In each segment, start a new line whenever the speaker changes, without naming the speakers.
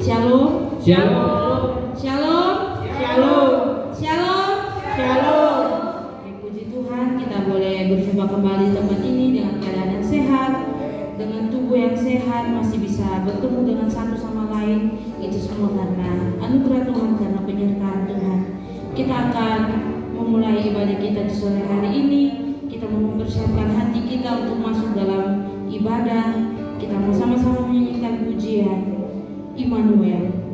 Shalom.
Shalom.
Shalom.
Shalom.
Shalom.
Shalom.
Puji Tuhan, kita boleh berjumpa kembali di tempat ini dengan keadaan yang sehat, dengan tubuh yang sehat, masih bisa bertemu dengan satu sama lain. Itu semua karena anugerah Tuhan, karena penyertaan Tuhan. Kita akan memulai ibadah kita di sore hari ini. Kita mau mempersiapkan hati kita untuk masuk dalam ibadah. Kita mau sama-sama menyanyikan pujian Immanuel.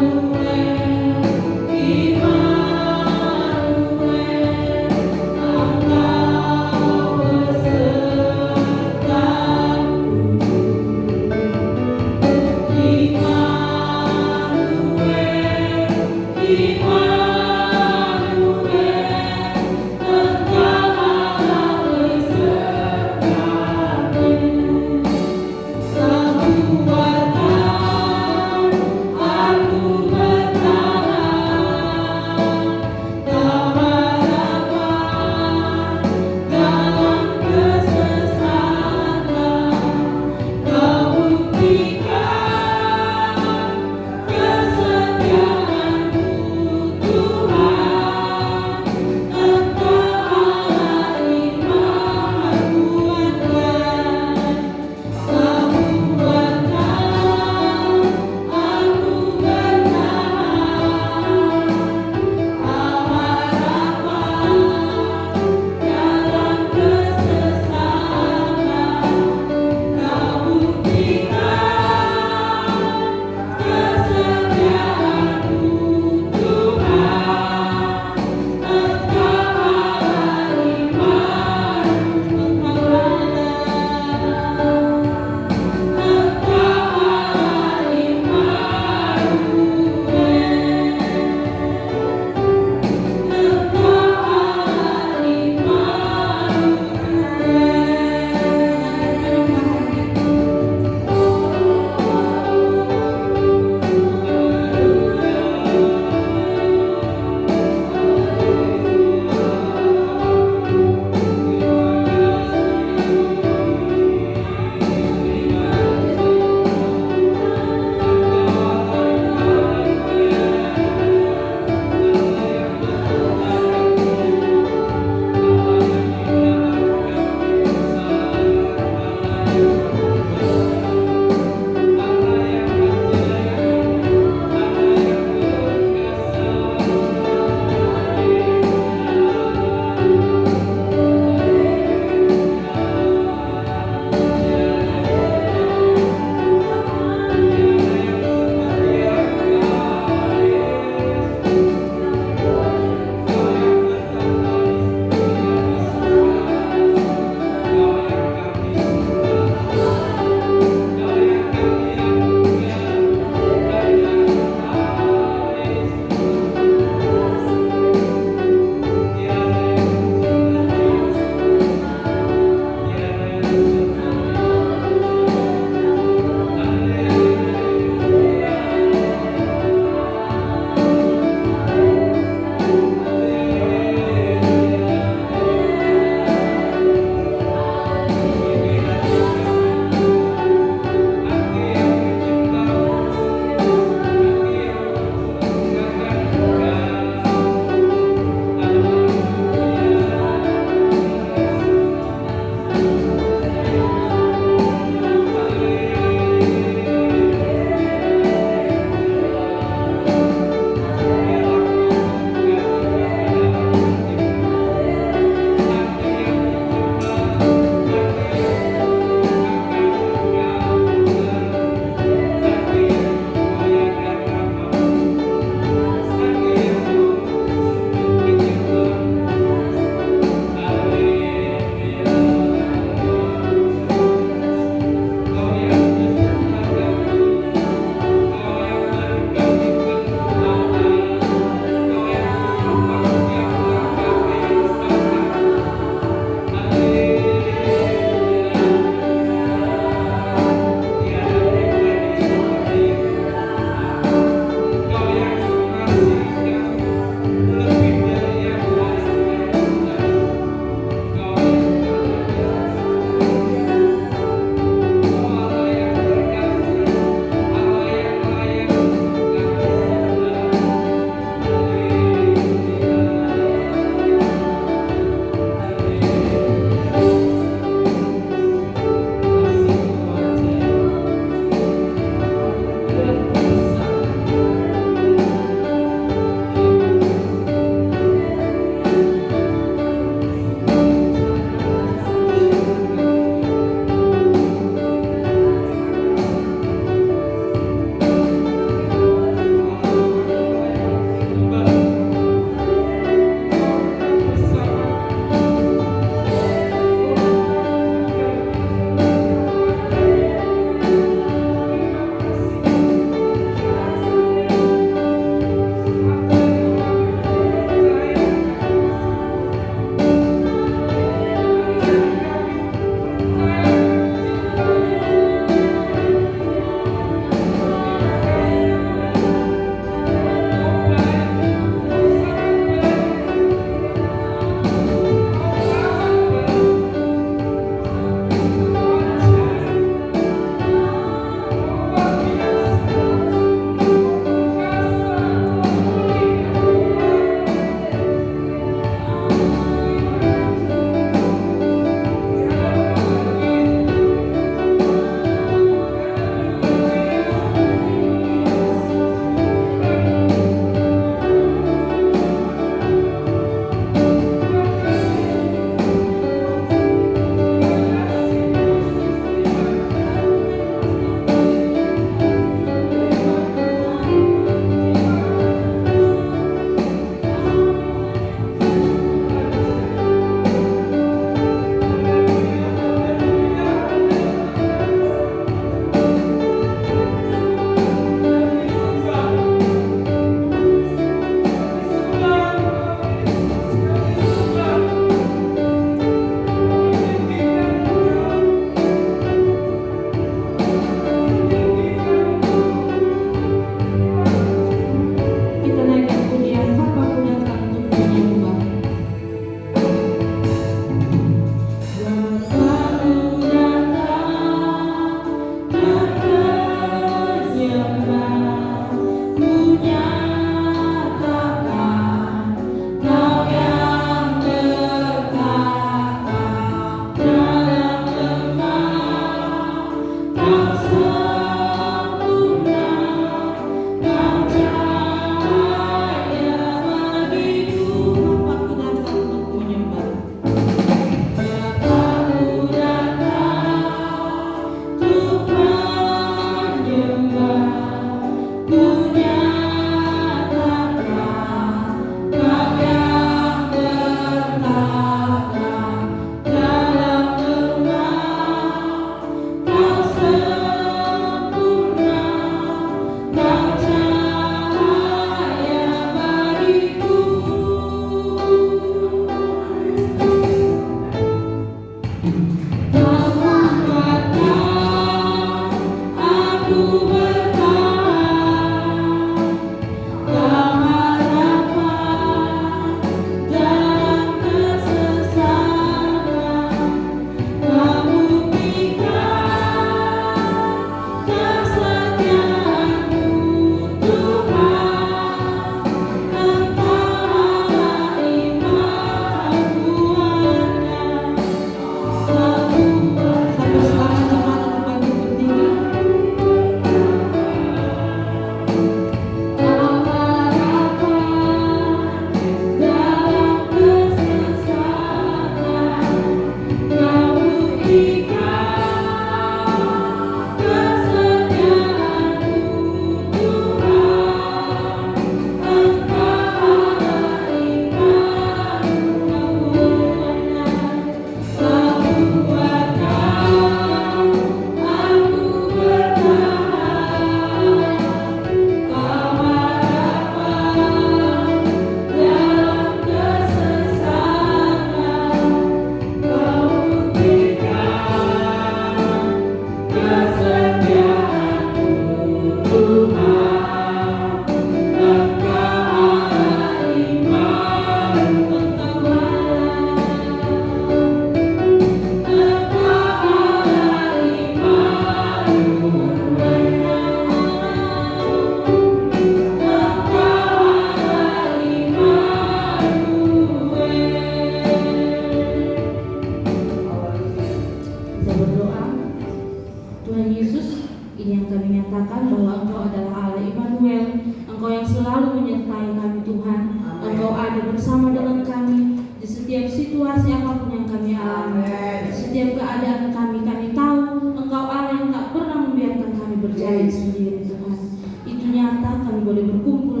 Tuhan Yesus, ini yang kami nyatakan bahwa Engkau adalah Allah Immanuel, Engkau yang selalu menyertai kami Tuhan. Engkau ada bersama dengan kami di setiap situasi apapun yang kami alami, di setiap keadaan kami tahu Engkau Allah yang tak pernah membiarkan kami berjalan sendiri Tuhan. Itu nyata kami boleh berkumpul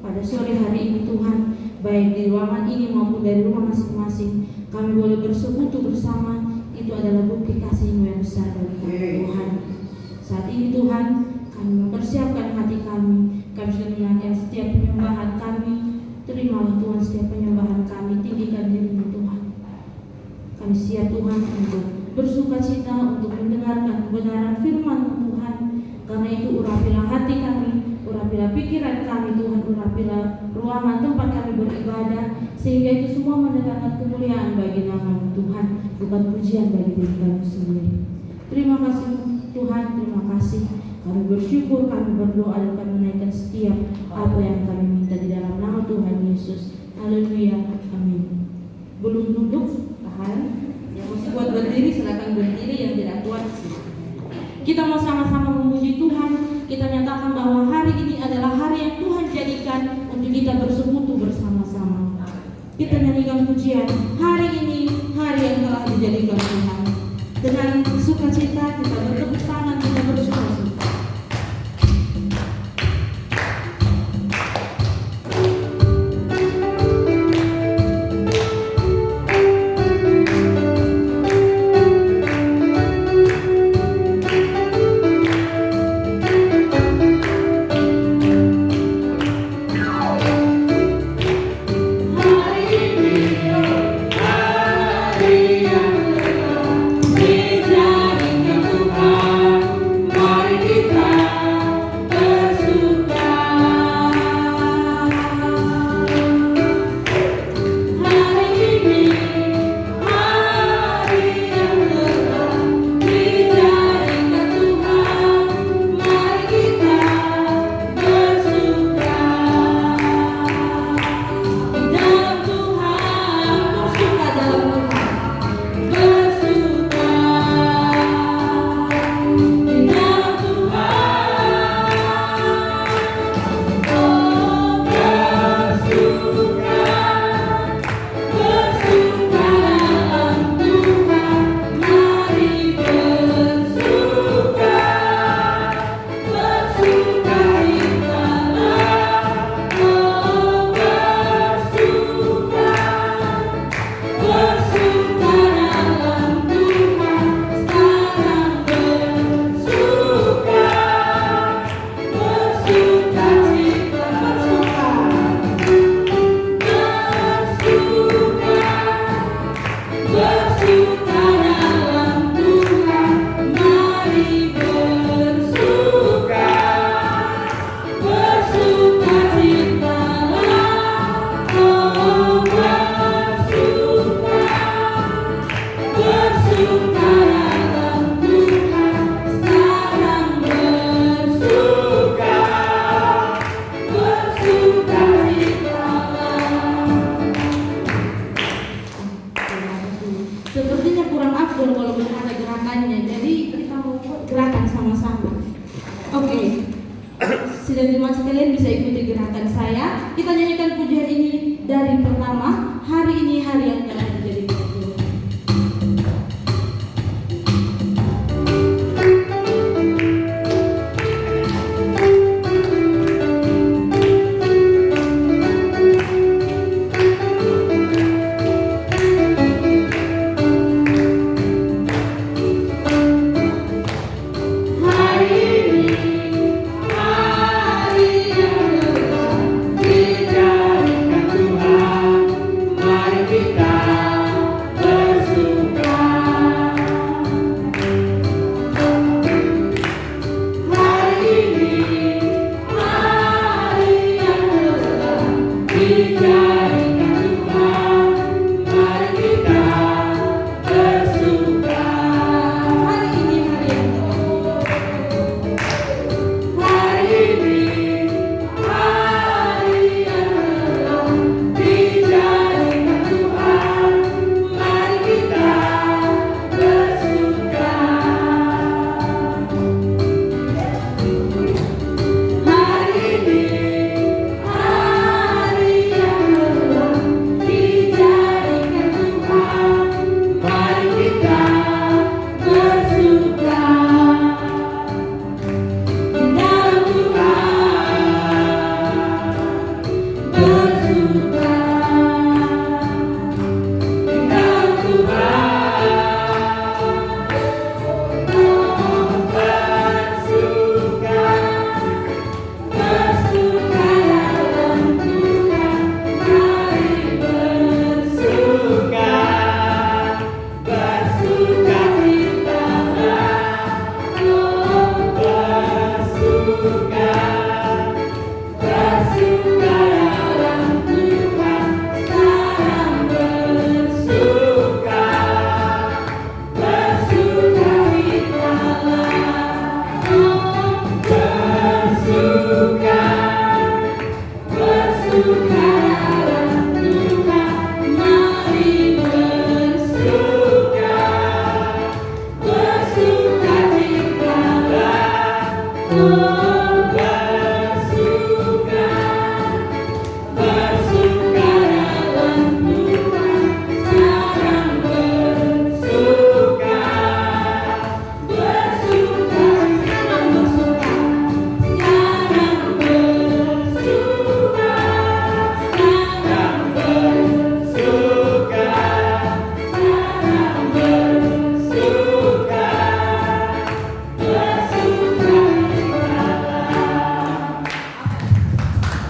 pada sore hari ini Tuhan, baik di ruangan ini maupun dari rumah masing-masing. Kami boleh bersekutu bersama, itu adalah bukti kasih-Mu yang besar bagi kami Tuhan. Saat ini Tuhan, kami mempersiapkan hati kami sudah menanyakan setiap penyembahan kami. Terimalah Tuhan setiap penyembahan kami, tinggikan diri-Mu Tuhan. Kami siap Tuhan untuk bersuka cita, untuk mendengarkan kebenaran firman-Mu Tuhan. Karena itu urapilah hati kami, urapilah pikiran kami Tuhan, urapilah ruangan tempat kami beribadah, sehingga itu semua mendatangkan kemuliaan bagi nama-Mu Tuhan, bukan pujian bagi diri kami sendiri. Terima kasih Tuhan, terima kasih. Kami bersyukur, kami berdoa, dan kami menaikkan setiap apa yang kami minta di dalam nama Tuhan Yesus. Haleluya, amin. Belum duduk, tahan. Yang masih kuat berdiri, silakan berdiri. Yang tidak kuat, kita mau sama-sama memuji Tuhan. Kita nyatakan bahwa hari ini adalah hari yang Tuhan jadikan untuk kita bersekutu bersama-sama. Kita nyanyikan pujian, hari ini hari yang telah dijadikan Tuhan. Dengan sukacita kita bertepuk tangan, kita bersukacita. Sidang jemaat sekalian bisa ikuti gerakan saya. Kita nyanyikan pujian ini dari pertama, hari ini hari yang telah dijadikan Tuhan.
Hari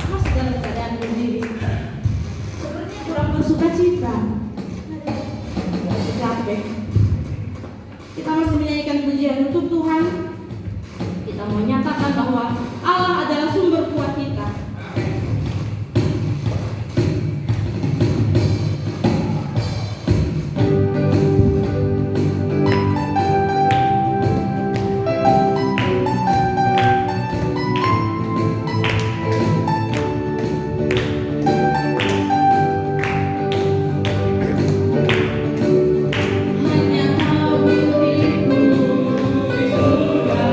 Masih dalam keadaan berdiri. Sepertinya kurang bersuka cita. Capek. Kita masih menyanyikan pujian untuk Tuhan. Kita mau nyatakan bahwa Allah adalah sumber kuat kita. Hanya kau milikku, surga.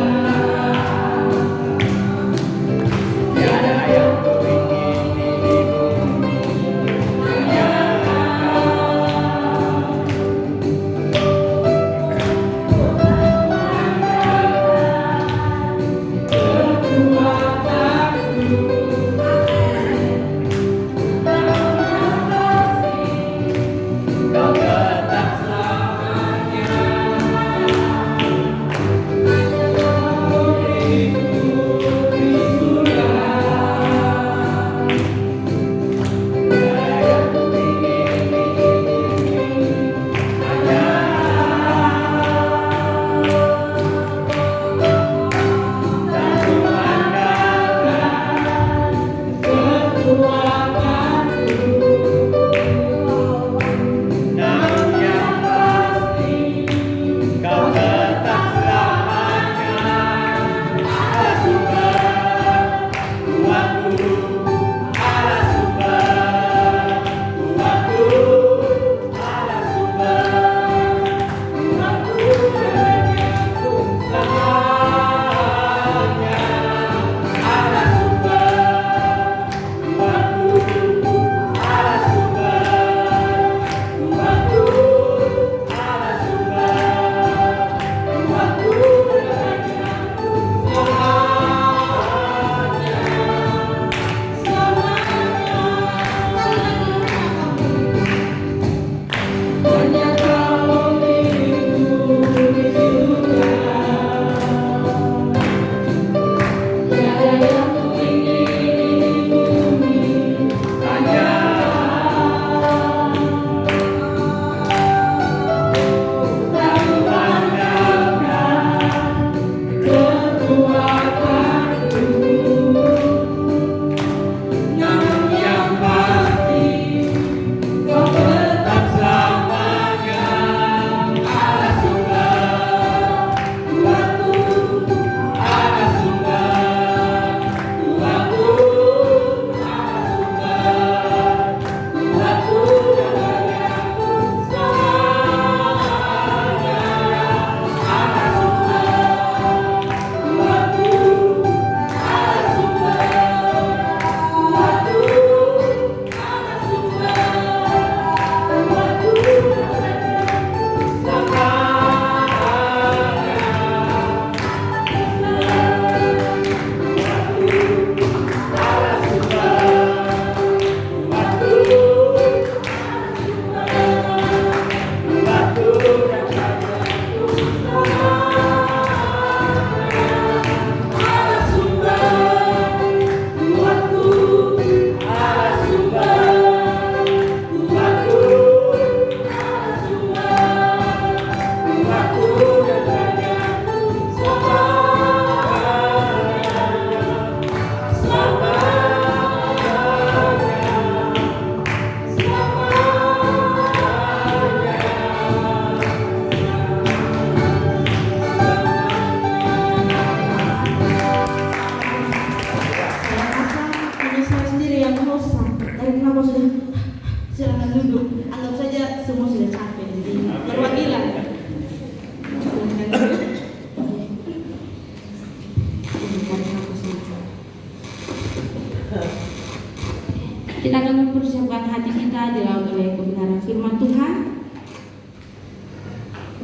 Kita akan mempersiapkan hati kita dilaut oleh kebenaran firman Tuhan.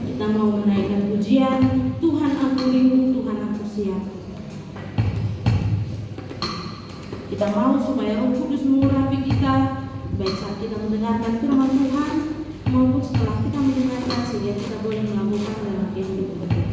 Kita mau menaikkan pujian, Tuhan aku rindu, Tuhan aku siap. Kita mau supaya Roh Kudus mengurapi kita, baik saat kita mendengarkan firman Tuhan, maupun setelah kita mendengarkan, sehingga kita boleh melakukan dalam kehidupan kita.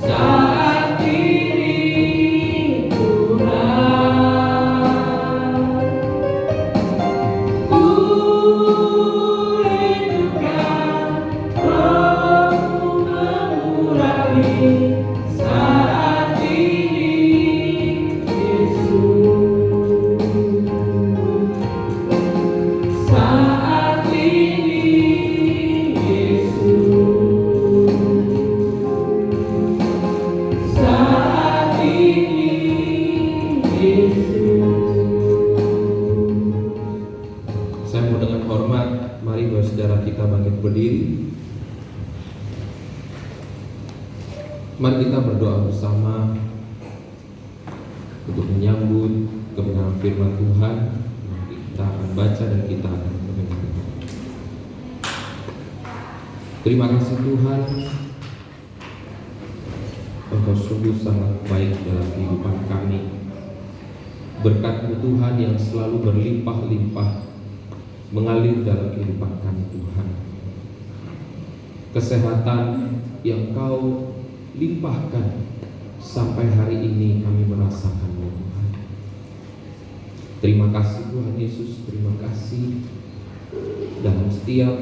Saat dengan hormat, mari saudara kita bangkit berdiri. Mari kita berdoa bersama untuk menyambut kebenaran firman Tuhan. Kita akan baca dan kita akan mendengar. Terima kasih Tuhan, Engkau sungguh sangat baik dalam kehidupan kami. Berkat-Mu Tuhan yang selalu berlimpah-limpah mengalir dalam kehidupan kami Tuhan. Kesehatan yang Kau limpahkan sampai hari ini kami merasakannya Tuhan. Terima kasih Tuhan Yesus, terima kasih dalam setiap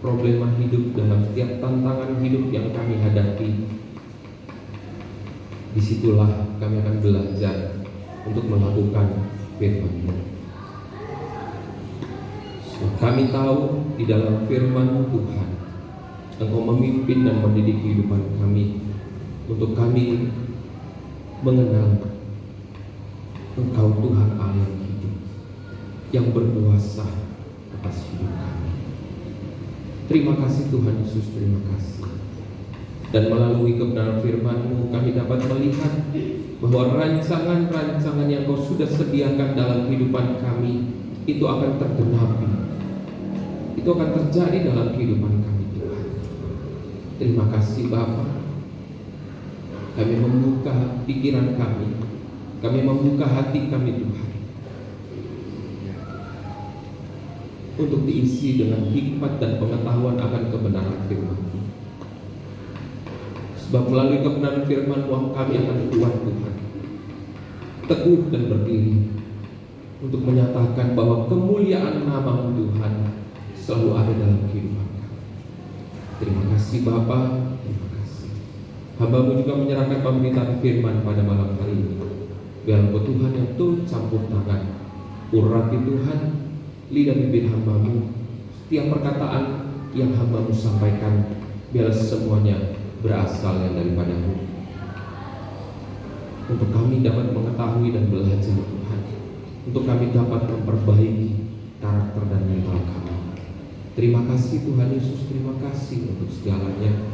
problema hidup, dalam setiap tantangan hidup yang kami hadapi. Disitulah kami akan belajar untuk melakukan firman-Mu. So, kami tahu di dalam firman-Mu Tuhan, Engkau memimpin dan mendidik kehidupan kami untuk kami mengenal Engkau Tuhan Allah yang hidup, yang berkuasa atas hidup kami. Terima kasih Tuhan Yesus, terima kasih. Dan melalui kebenaran firman-Mu kami dapat melihat bahwa rancangan-rancangan yang Kau sudah sediakan dalam kehidupan kami itu akan tergenapi. Itu akan terjadi dalam kehidupan kami. Terima kasih Bapa. Kami membuka pikiran kami membuka hati kami Tuhan, untuk diisi dengan hikmat dan pengetahuan akan kebenaran firman-Mu. Sebab melalui kebenaran firman-Mu kami akan kuat Tuhan, teguh dan berdiri untuk menyatakan bahwa kemuliaan nama-Mu Tuhan selalu ada dalam kehidupan. Terima kasih Bapa, terima kasih. Hamba-Mu juga menyerahkan pemberitaan firman pada malam hari ini. Biar Engkau Tuhan yang turut campur tangan, urapi Tuhan lidah bibir hamba-Mu. Setiap perkataan yang hamba-Mu sampaikan, biar semuanya berasal yang daripada-Mu, untuk kami dapat mengetahui dan belajar Tuhan, untuk kami dapat memperbaiki karakter dan mental kami. Terima kasih Tuhan Yesus, terima kasih untuk segalanya.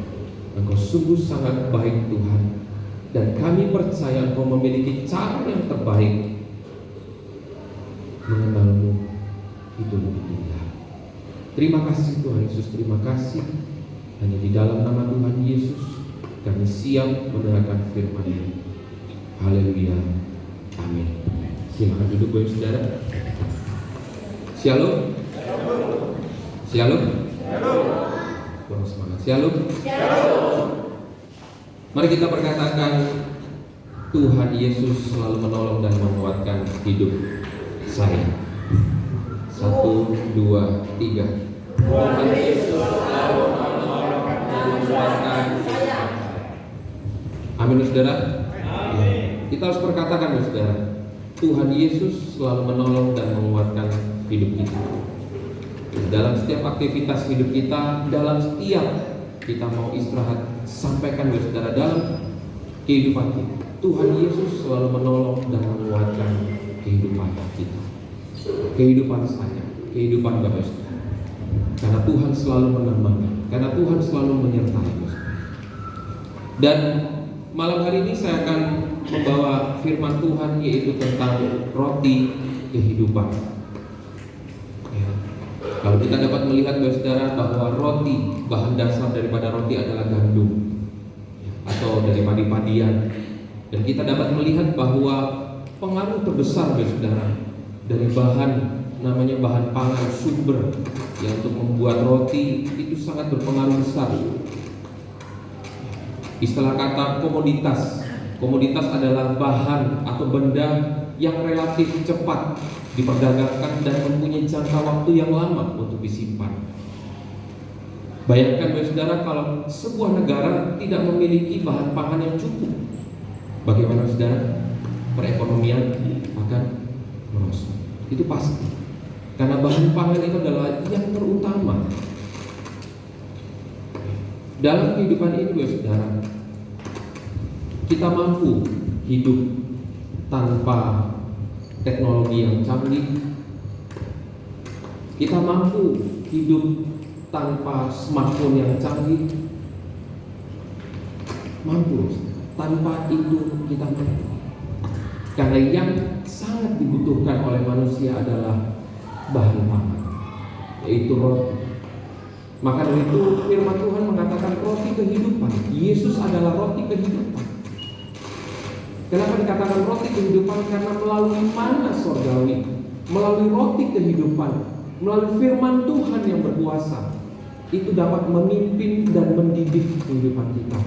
Engkau sungguh sangat baik Tuhan, dan kami percaya Engkau memiliki cara yang terbaik mengenal-Mu itu lebih indah. Terima kasih Tuhan Yesus, terima kasih. Hanya di dalam nama Tuhan Yesus kami siap mendengarkan firman-Mu. Haleluya, amin. Silakan duduk Bapak Saudara. Shalom. Shalom. Kurang semangat. Shalom. Mari kita perkatakan, Tuhan Yesus selalu menolong dan menguatkan hidup saya. 1, 2, 3. Tuhan Yesus selalu menolong dan menguatkan saya. Amin saudara. Amin. Kita harus perkatakan saudara, Tuhan Yesus selalu menolong dan menguatkan hidup kita. Dalam setiap aktivitas hidup kita, dalam setiap kita mau istirahat, sampaikan saudara, dalam kehidupan kita, Tuhan Yesus selalu menolong dan menguatkan kehidupan kita, kehidupan saya, kehidupan Bapak Saudara. Karena Tuhan selalu menemani, karena Tuhan selalu menyertai. Dan malam hari ini saya akan membawa firman Tuhan, yaitu tentang roti kehidupan. Kalau kita dapat melihat saudara bahwa roti, bahan dasar daripada roti adalah gandum atau dari padi-padian. Dan kita dapat melihat bahwa pengaruh terbesar saudara dari bahan, namanya bahan pangan, sumber yang untuk membuat roti itu sangat berpengaruh besar. Istilah kata komoditas. Komoditas adalah bahan atau benda yang relatif cepat diperdagangkan dan mempunyai jangka waktu yang lama untuk disimpan. Bayangkan saudara, kalau sebuah negara tidak memiliki bahan pangan yang cukup, bagaimana saudara? Perekonomian akan merosot. Itu pasti. Karena bahan pangan itu adalah yang terutama dalam kehidupan ini saudara. Kita mampu hidup tanpa teknologi yang canggih, Kita mampu hidup tanpa smartphone yang canggih. Mampu. Tanpa itu kita mampu. Karena yang sangat dibutuhkan oleh manusia adalah bahan makan, yaitu roti. Maka dari itu firman Tuhan mengatakan roti kehidupan. Yesus adalah roti kehidupan. Kenapa dikatakan roti kehidupan? Karena melalui mana sorgawi, melalui roti kehidupan, melalui firman Tuhan yang berkuasa, itu dapat memimpin dan mendidik kehidupan kita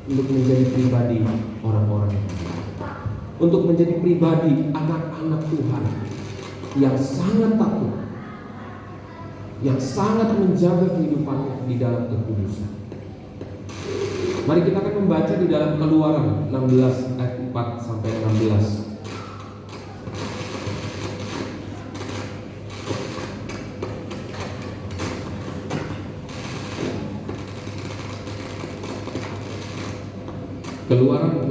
untuk menjadi pribadi orang-orang yang benar, untuk menjadi pribadi anak-anak Tuhan yang sangat takut, yang sangat menjaga kehidupannya di dalam kekudusan. Mari kita akan membaca di dalam Keluaran 16 ayat 4 sampai 16. Keluaran 16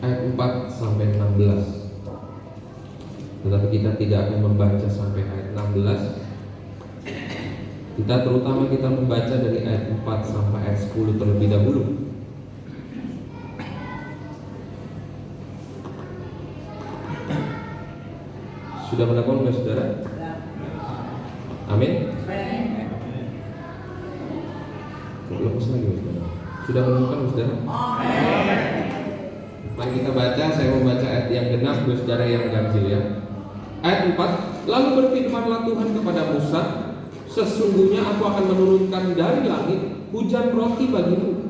ayat 4 sampai 16. Tetapi kita tidak akan membaca sampai ayat 16. Kita membaca dari ayat 4 sampai ayat 10 terlebih dahulu. Sudah mendapat enggak saudara? Amin. Lepas lagi saudara. Sudah menemukan saudara? Mari kita baca. Saya membaca ayat yang genap, saudara yang ganjil ya. Ayat 4. Lalu berfirmanlah Tuhan kepada Musa, sesungguhnya aku akan menurunkan dari langit hujan roti bagimu.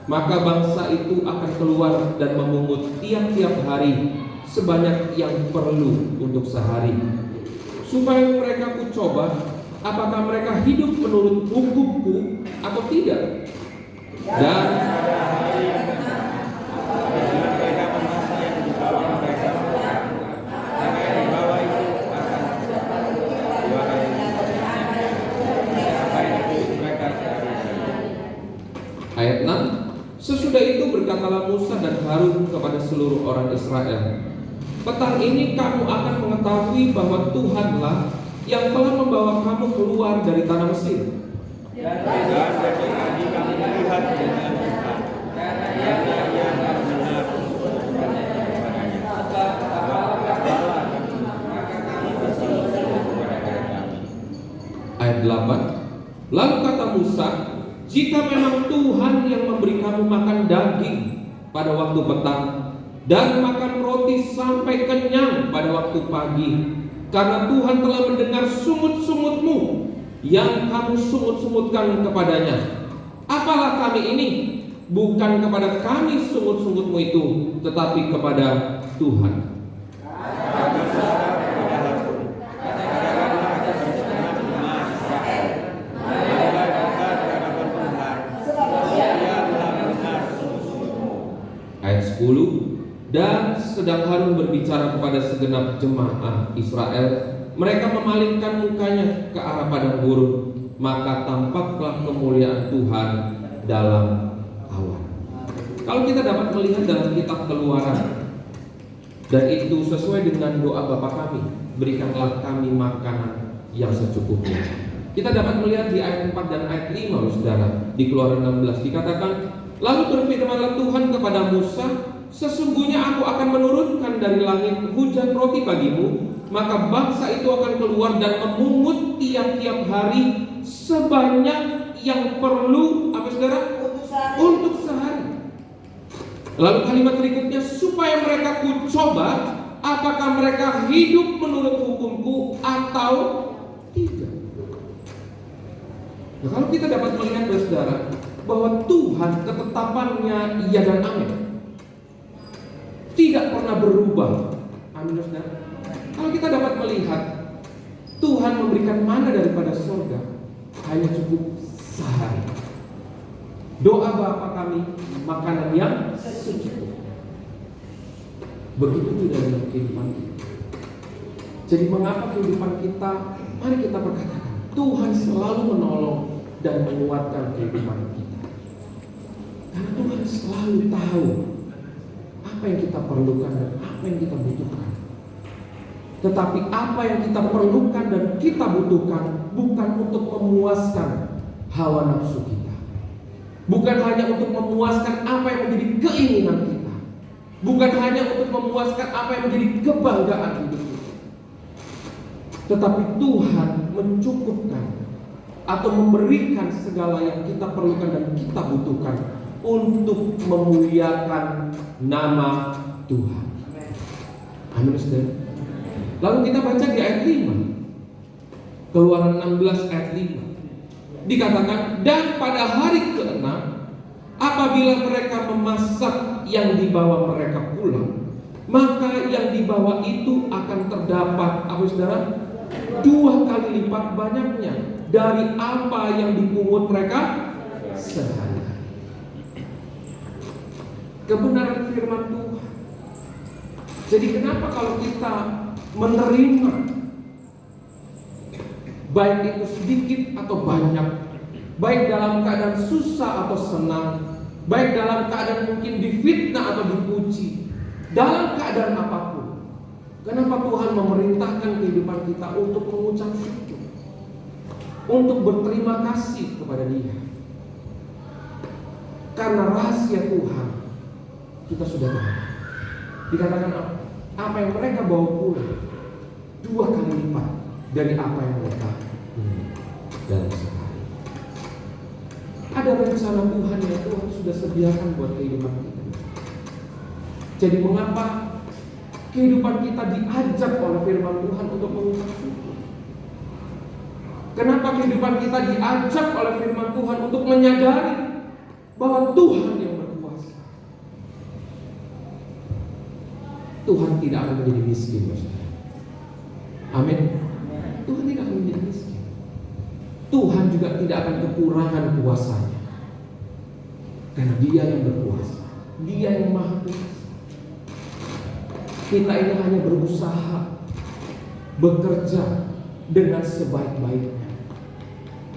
Maka bangsa itu akan keluar dan memungut tiap-tiap hari sebanyak yang perlu untuk sehari, supaya mereka kucoba apakah mereka hidup menurut hukumku atau tidak. Dan ayat 6. Sesudah itu berkatalah Musa dan Harun kepada seluruh orang Israel, petang ini kamu akan mengetahui bahwa Tuhanlah yang telah membawa kamu keluar dari tanah Mesir. Ayat 8. Lalu kata Musa, jika memang Tuhan yang memberi kamu makan daging pada waktu petang dan makan roti sampai kenyang pada waktu pagi, karena Tuhan telah mendengar sungut-sungutmu yang kamu sungut-sungutkan kepadanya, apalah kami ini? Bukan kepada kami sungut-sungutmu itu, tetapi kepada Tuhan. Ayat 10. Dan sedang Harun berbicara kepada segenap jemaah Israel, mereka memalingkan mukanya ke arah padang gurun, maka tampaklah kemuliaan Tuhan dalam awan. Kalau kita dapat melihat dalam kitab Keluaran, dan itu sesuai dengan doa Bapa kami, berikanlah kami makanan yang secukupnya. Kita dapat melihat di ayat 4 dan ayat 5 saudara, di Keluaran 16 dikatakan, lalu berfirmanlah Tuhan kepada Musa, sesungguhnya aku akan menurunkan dari langit hujan roti bagimu, maka bangsa itu akan keluar dan memungut tiap-tiap hari sebanyak yang perlu, apa saudara? Untuk sehari. Lalu kalimat berikutnya, supaya mereka kucoba apakah mereka hidup menurut hukumku atau tidak. Nah, kalau kita dapat melihat saudara, bahwa Tuhan ketetapannya iya dan amin, tidak pernah berubah. Amin saudara. Kalau kita dapat melihat Tuhan memberikan mana daripada surga hanya cukup sehari. Doa Bapa kami, makanan yang secukup. Begitu juga dalam kehidupan kita. Jadi mengapa kehidupan kita, mari kita berkatakan, Tuhan selalu menolong dan menguatkan kehidupan kita. selalu tahu apa yang kita perlukan dan apa yang kita butuhkan. Tetapi apa yang kita perlukan dan kita butuhkan bukan untuk memuaskan hawa nafsu kita, bukan hanya untuk memuaskan apa yang menjadi keinginan kita, bukan hanya untuk memuaskan apa yang menjadi kebanggaan hidup kita, tetapi Tuhan mencukupkan atau memberikan segala yang kita perlukan dan kita butuhkan untuk memuliakan nama Tuhan. Amin, saudara. Lalu kita baca di ayat 5, Keluaran 16 ayat 5, dikatakan, dan pada hari ke-6 apabila mereka memasak yang dibawa mereka pulang, maka yang dibawa itu akan terdapat, apa saudara, 2 kali lipat banyaknya dari apa yang dipungut mereka sehari. Kebenaran firman Tuhan. Jadi kenapa kalau kita menerima, baik itu sedikit atau banyak, baik dalam keadaan susah atau senang, baik dalam keadaan mungkin difitnah atau dipuji, dalam keadaan apapun, kenapa Tuhan memerintahkan kehidupan kita untuk mengucap syukur, untuk berterima kasih kepada Dia? Karena rahasia Tuhan kita sudah tahu. Dikatakan apa yang mereka bawa pulang 2 kali lipat dari apa yang mereka dalam sehari. Ada rencana Tuhan yang Tuhan sudah sediakan buat kehidupan kita. Jadi mengapa kehidupan kita diajak oleh firman Tuhan untuk mengucap syukur? Kenapa kehidupan kita diajak oleh firman Tuhan untuk menyadari bahwa Tuhan yang berkuasa? Tuhan tidak akan menjadi miskin, saudara. Amin. Tuhan tidak akan menjadi miskin. Tuhan juga tidak akan kekurangan kuasanya, karena Dia yang berkuasa, Dia yang maha kuasa. Kita ini hanya berusaha bekerja dengan sebaik-baiknya,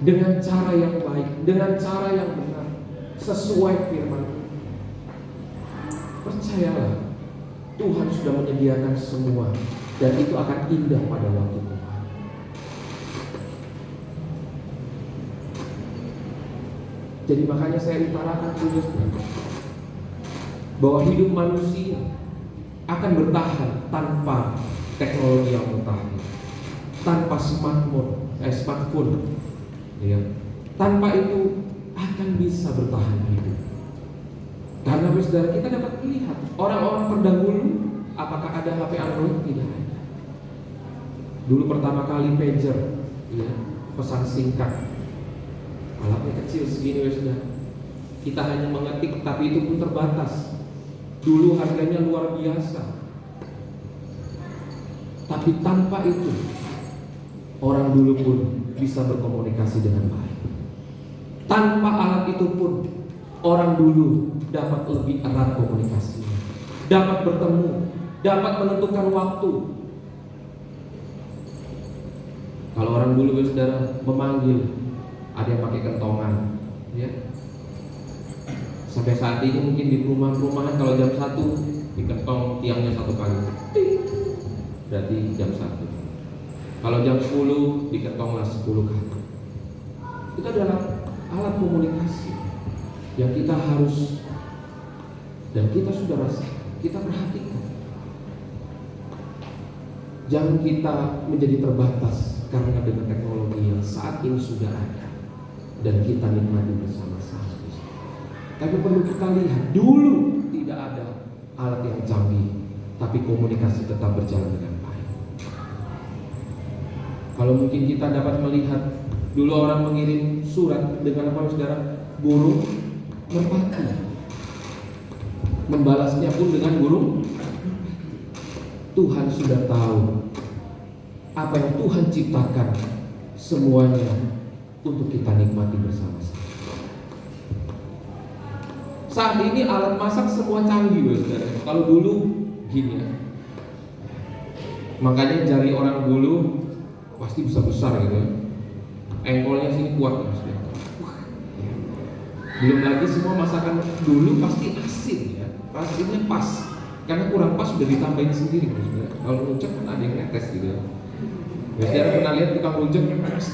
dengan cara yang baik, dengan cara yang benar, sesuai firman Tuhan. Percayalah, Tuhan sudah menyediakan semua, dan itu akan indah pada waktu Tuhan. Jadi makanya saya utarakan bahwa hidup manusia akan bertahan tanpa teknologi yang mutakhir, tanpa smartphone, ya. Tanpa itu akan bisa bertahan hidup. Karena saudara, kita dapat melihat orang-orang terdahulu, apakah ada HP Android? Tidak ada. Dulu pertama kali pager, ya, pesan singkat, alatnya kecil segini, saudara. Kita hanya mengetik, tapi itu pun terbatas. Dulu harganya luar biasa. Tapi tanpa itu, orang dulu pun bisa berkomunikasi dengan baik. Tanpa alat itu pun, orang dulu dapat lebih erat komunikasinya, dapat bertemu, dapat menentukan waktu. Kalau orang dulu, saudara, memanggil, ada yang pakai kentongan, ya. Sampai saat ini mungkin di perumahan-perumahan kalau jam 1 dikentong tiangnya 1 kali, berarti jam 1. Kalau jam 10 dikentonglah 10 kali. Itu adalah alat komunikasi yang kita harus, dan kita sudah rasakan, kita perhatikan. Jangan kita menjadi terbatas karena dengan teknologi yang saat ini sudah ada dan kita nikmati bersama-sama. Tapi perlu kita lihat, dulu tidak ada alat yang canggih, tapi komunikasi tetap berjalan dengan baik. Kalau mungkin kita dapat melihat, dulu orang mengirim surat dengan apa, saudara? Burung merpati. Membalasnya pun dengan burung. Tuhan sudah tahu apa yang Tuhan ciptakan, semuanya untuk kita nikmati bersama-sama. Saat ini alat masak semua canggih, saudara. Kalau dulu gini, ya. Makanya jari orang dulu pasti bisa besar gitu. Engkolnya sini kuat, saudara. Belum lagi semua masakan dulu pasti asin ya, asinnya pas. Karena kurang pas sudah ditambahin sendiri. Kalau rujak kan ada yang netes gitu ya. Biasanya pernah lihat tukang rujaknya netes.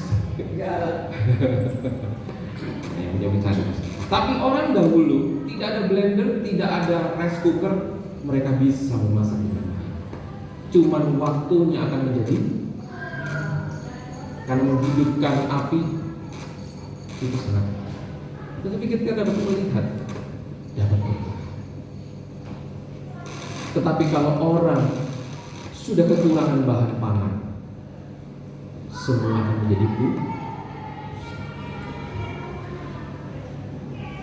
Yang bercanda. Tapi orang dahulu tidak ada blender, tidak ada rice cooker, mereka bisa memasak dengan baik. Cuman waktunya akan menjadi, karena menghidupkan api itu sangat. Tetapi kita dapat melihat, dapat melihat. Tetapi kalau orang sudah kekurangan bahan pangan, semua akan menjadi buruk.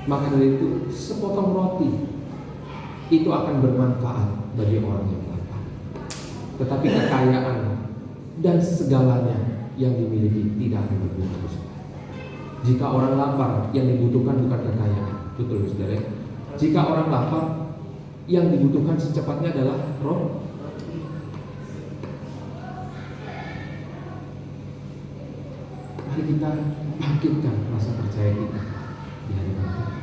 Maka dari itu sepotong roti itu akan bermanfaat bagi orang yang lapar. Tetapi kekayaan dan segalanya yang dimiliki tidak akan berguna. Jika orang lapar, yang dibutuhkan bukan kekayaan. Betul saudara. Jika orang lapar, yang dibutuhkan secepatnya adalah roh. Mari kita bangkitkan rasa percaya kita di hadapan Tuhan.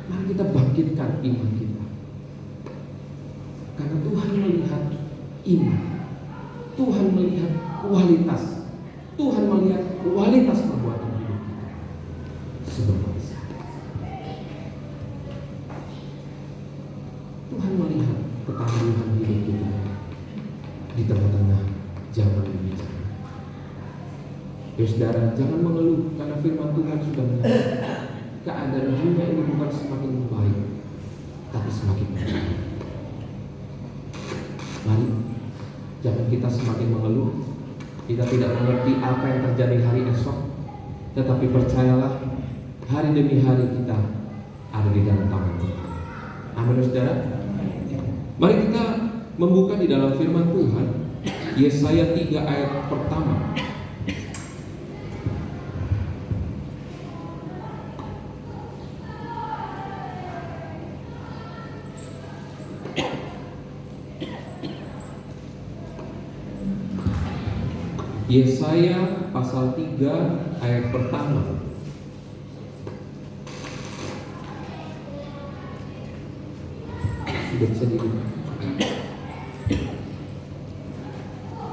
Mari kita bangkitkan iman kita. Karena Tuhan melihat iman. Tuhan melihat kualitas. Tuhan melihat kualitas perbuatan hidup kita seberapa besar. Tuhan melihat ketangguhan hidup kita di tengah-tengah zaman ini. Ya saudara, jangan mengeluh karena firman Tuhan sudah menyatakan keadaan dunia ini bukan semakin membaik, tapi semakin baik. Mari, jangan kita semakin mengeluh. Kita tidak mengerti apa yang terjadi hari esok, tetapi percayalah, hari demi hari kita ada di dalam tangan Tuhan. Amin, saudara. Mari kita membuka di dalam firman Tuhan, Yesaya 3 ayat pertama. Yesaya pasal 3 ayat pertama. Sudah bisa dilihat.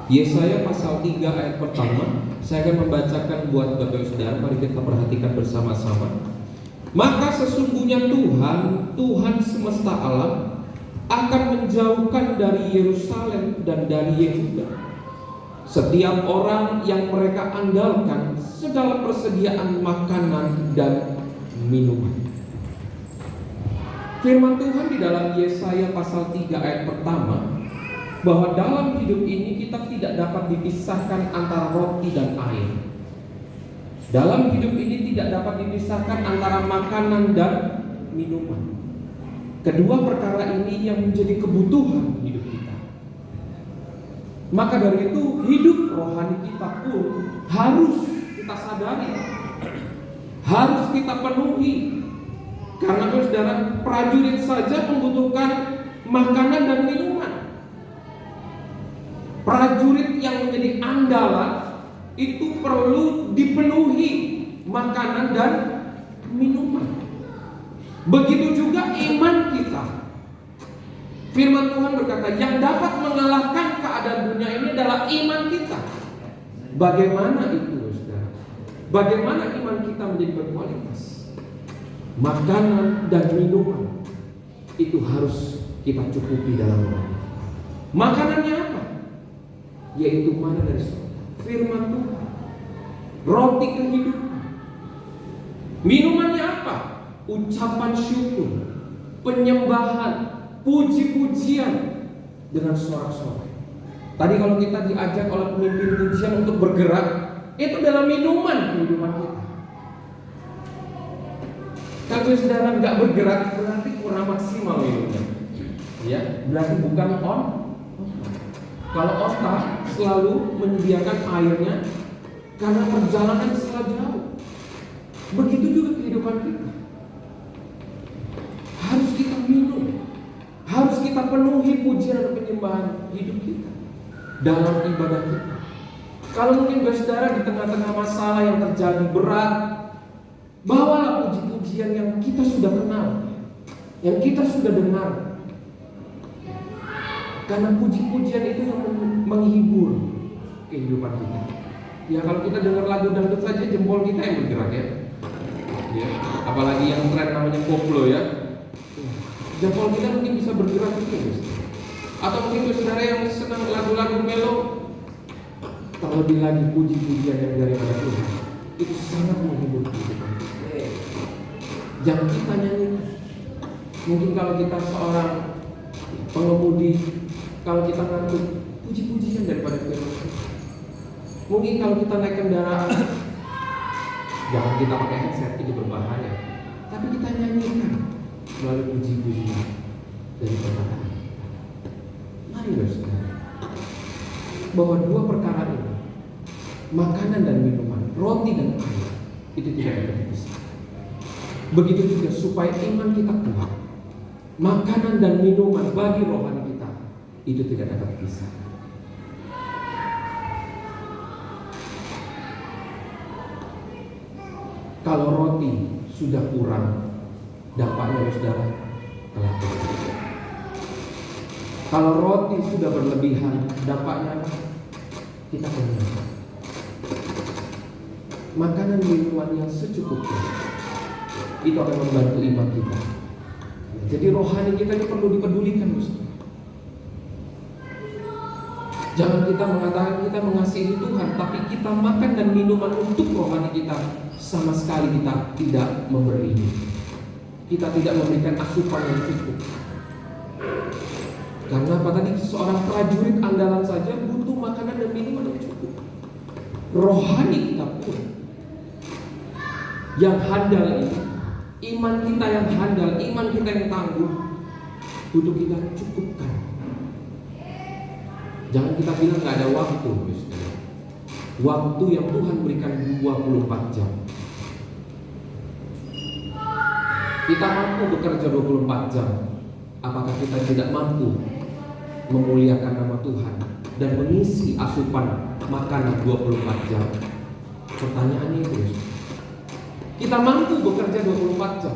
Yesaya pasal 3 ayat pertama. Saya akan membacakan buat Bapak Saudara. Mari kita perhatikan bersama-sama. Maka sesungguhnya Tuhan semesta alam akan menjauhkan dari Yerusalem dan dari Yehuda setiap orang yang mereka andalkan segala persediaan makanan dan minuman. Firman Tuhan di dalam Yesaya pasal 3 ayat pertama, bahwa dalam hidup ini kita tidak dapat dipisahkan antara roti dan air. Dalam hidup ini tidak dapat dipisahkan antara makanan dan minuman. Kedua perkara ini yang menjadi kebutuhan hidup kita. Maka dari itu hidup rohani kita pun harus kita sadari, harus kita penuhi. Karena saudara, prajurit saja membutuhkan makanan dan minuman. Prajurit yang menjadi andalan itu perlu dipenuhi makanan dan minuman. Begitu juga iman kita. Firman Tuhan berkata, yang dapat mengalahkan keadaan dunia ini adalah iman kita. Bagaimana itu, saudara? Bagaimana iman kita menjadi berkualitas? Makanan dan minuman itu harus kita cukupi dalam hidup. Makanannya apa? Yaitu mana dari surga, firman Tuhan, roti kehidupan. Minumannya apa? Ucapan syukur, penyembahan, puji-pujian dengan sorak-sorai. Tadi kalau kita diajak oleh pemimpin pujian untuk bergerak, itu adalah minuman kehidupan kita. Kalau saudara nggak bergerak, berarti kurang maksimal minumnya. Ya, berarti bukan on. Kalau otak selalu menyediakan airnya karena perjalanan sangat jauh. Begitu juga kehidupan kita. Harus kita minum. Harus kita penuhi pujian dan penyembahan hidup kita dalam ibadah kita.
Kalau mungkin saudara di tengah-tengah masalah yang terjadi berat, bawalah puji-pujian yang kita sudah kenal, yang kita sudah dengar. Karena puji-pujian itu yang menghibur kehidupan kita. Ya kalau kita dengar lagu dangdut saja jempol kita yang bergerak ya. Ya, apalagi yang tren namanya koplo ya. Jempol kita mungkin bisa bergerak juga guys. Atau mungkin saudara yang senang lagu-lagu melo, terlebih lagi puji-pujian yang daripada Tuhan, itu sangat menghibur kehidupan kita. Jangan kita nyanyikan. Mungkin kalau kita seorang pengemudi, kalau kita ngantuk, puji-pujian daripada Tuhan. Mungkin kalau kita naik kendaraan, jangan kita pakai headset, itu berbahaya. Tapi kita nyanyikan melalui puji-pujian dari perkataan. Mari saudara, bahwa dua perkara ini, makanan dan minuman, roti dan air, itu tidak dapat dipisah. Begitu juga supaya iman kita kuat, makanan dan minuman bagi rohani kita itu tidak dapat dipisah. Kalau roti sudah kurang, dampaknya saudara kelaparan. Kalau roti sudah berlebihan, dampaknya kita kenyang. Makanan minuman yang secukupnya itu akan membantu iman kita. Jadi rohani kita ini perlu dipedulikan, saudara. Jangan kita mengatakan kita mengasihi Tuhan, tapi kita makan dan minuman untuk rohani kita sama sekali kita tidak memberinya. Kita tidak memberikan asupan yang cukup. Karena apa tadi, seorang prajurit andalan saja butuh makanan dan minuman yang cukup. Rohani kita pun yang handal ini, iman kita yang handal, iman kita yang tangguh, butuh kita cukupkan. Jangan kita bilang gak ada waktu. Waktu yang Tuhan berikan 24 jam. Kita mampu bekerja 24 jam. Apakah kita tidak mampu memuliakan nama Tuhan dan mengisi asupan makanan 24 jam? Pertanyaannya itu. Kita mampu bekerja 24 jam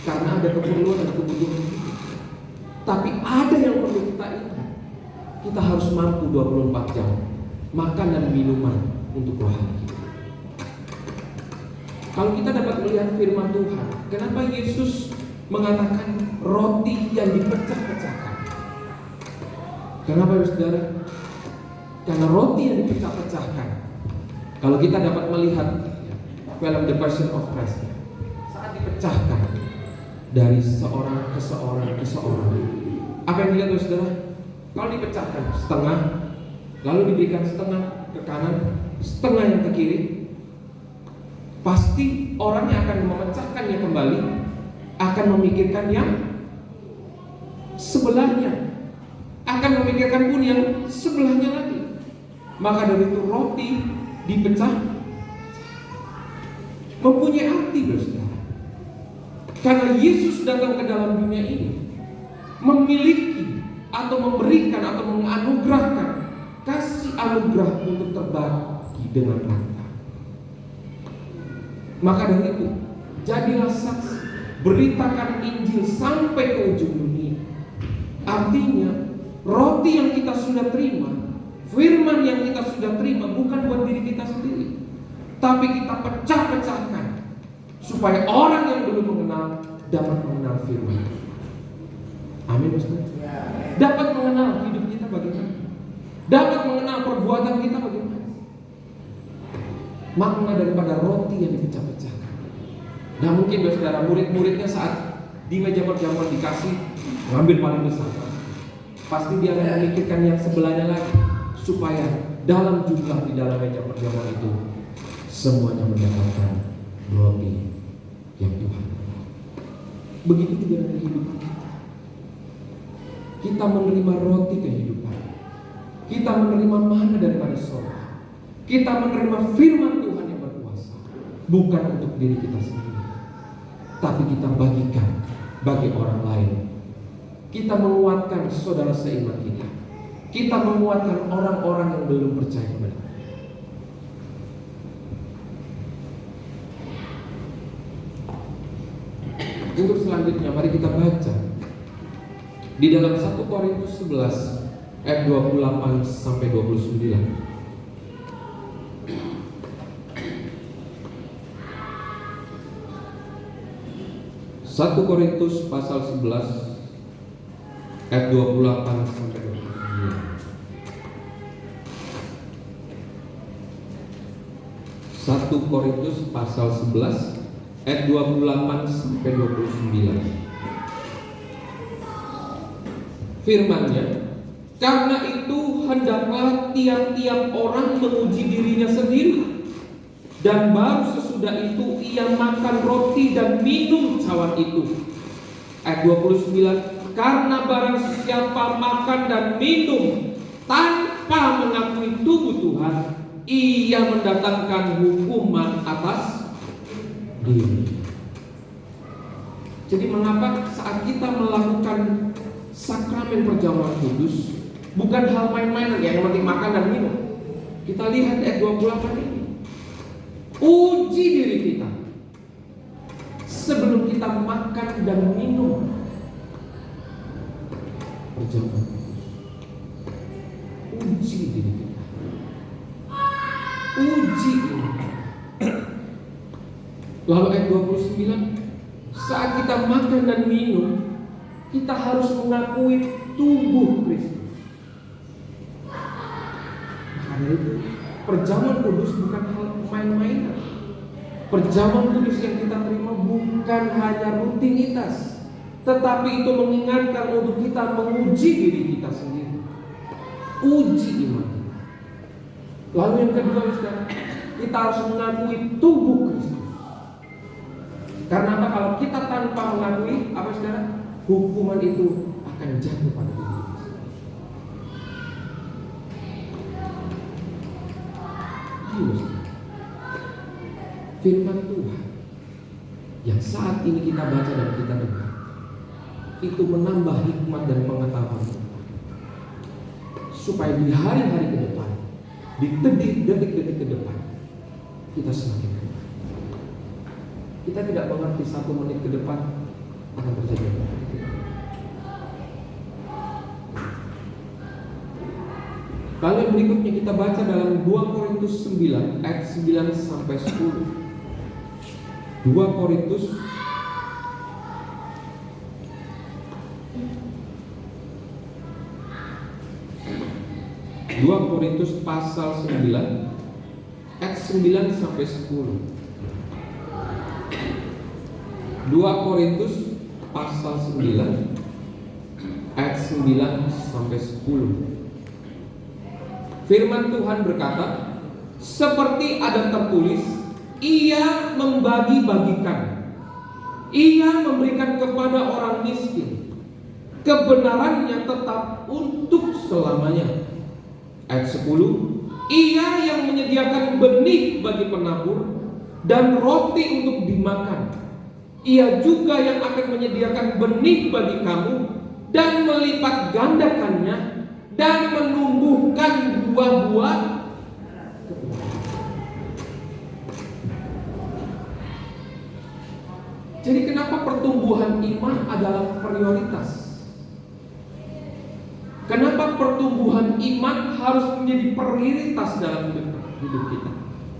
karena ada keperluan dan kebutuhan. Tapi ada yang perlu kita ingat. Kita harus mampu 24 jam makan dan minuman untuk rohani kita. Kalau kita dapat melihat firman Tuhan, kenapa Yesus mengatakan roti yang dipecah-pecahkan? Kenapa saudara? Karena roti yang dipecah-pecahkan. Kalau kita dapat melihat film The Passion of Christ, saat dipecahkan dari seorang ke seorang ke seorang, apa yang dilihat saudara? Kalau dipecahkan setengah, lalu diberikan setengah ke kanan, setengah yang ke kiri, pasti orang yang akan memecahkannya kembali akan memikirkan yang sebelahnya, akan memikirkan pun yang sebelahnya lagi. Maka dari itu roti dipecah mempunyai arti, saudara. Karena Yesus datang ke dalam dunia ini memiliki atau memberikan atau menganugerahkan kasih anugerah untuk terbagi dengan rata. Maka dari itu, jadilah saksi, beritakan Injil sampai ke ujung dunia. Artinya, roti yang kita sudah terima, firman yang kita sudah terima bukan buat diri kita sendiri, tapi kita pecah-pecahkan supaya orang yang belum mengenal dapat mengenal firman. Amin, Ustaz. Dapat mengenal hidup kita bagaimana, dapat mengenal perbuatan kita bagaimana. Makna daripada roti yang dipecah-pecahkan. Nah mungkin saudara, murid-muridnya saat di meja perjamuan dikasih ngambil paling besar, pasti dia akan memikirkan yang sebelahnya lagi, supaya dalam jumlah di dalam meja perjamuan itu semuanya mendapatkan roti yang Tuhan. Begitu juga dengan hidup kita. Kita menerima roti kehidupan. Kita menerima mana daripada surga. Kita menerima firman Tuhan yang berkuasa, bukan untuk diri kita sendiri, tapi kita bagikan bagi orang lain. Kita menguatkan saudara seiman kita. Kita menguatkan orang-orang yang belum percaya kepada kita. Untuk selanjutnya mari kita baca di dalam 1 Korintus 11 ayat 28 sampai 29. 1 Korintus pasal 11 ayat 28 sampai 29. 1 Korintus pasal 11 ayat 28 sampai 29. Firman-Nya, karena itu hendaklah tiap-tiap orang menguji dirinya sendiri, dan baru sesudah itu ia makan roti dan minum cawan itu. Ayat 29, karena barang siapa makan dan minum tanpa mengakui tubuh Tuhan, ia mendatangkan hukuman atas diri. Jadi mengapa saat kita melakukan sakramen perjamuan kudus bukan hal main-main yang penting makan dan minum. Kita lihat ayat 28 ini. Uji diri kita sebelum kita makan dan minum perjamuan kudus. Uji diri kita. Uji ini. Lalu ayat 29, saat kita makan dan minum, kita harus mengakui tubuh Kristus. Maka dari itu, perjamuan kudus bukan hal main-mainan. Perjamuan kudus yang kita terima bukan hanya rutinitas, tetapi itu mengingatkan untuk kita menguji diri kita sendiri. Uji iman. Lalu yang kedua, saudara, kita harus mengakui tubuh Kristus. Karena apa? Kalau kita tanpa mengakui, apa saudara? Hukuman itu akan jatuh pada diri kita. Ayo, firman Tuhan yang saat ini kita baca dan kita dengar itu menambah hikmat dan pengetahuan supaya di hari-hari ke depan, di detik-detik ke depan, kita semakin kuat. Kita tidak mengerti 1 menit ke depan akan terjadi apa. Lalu yang berikutnya kita baca dalam 2 Korintus 9 ayat 9 sampai 10. 2 Korintus pasal 9 ayat 9 sampai 10. 2 Korintus pasal 9 ayat 9 sampai 10. Firman Tuhan berkata, seperti ada tertulis, ia membagi-bagikan, ia memberikan kepada orang miskin, kebenarannya tetap untuk selamanya. Ayat 10, ia yang menyediakan benih bagi penabur dan roti untuk dimakan, ia juga yang akan menyediakan benih bagi kamu dan melipat gandakannya dan menumbuhkan buah-buah. Jadi kenapa pertumbuhan iman adalah prioritas? Kenapa pertumbuhan iman harus menjadi prioritas dalam hidup kita?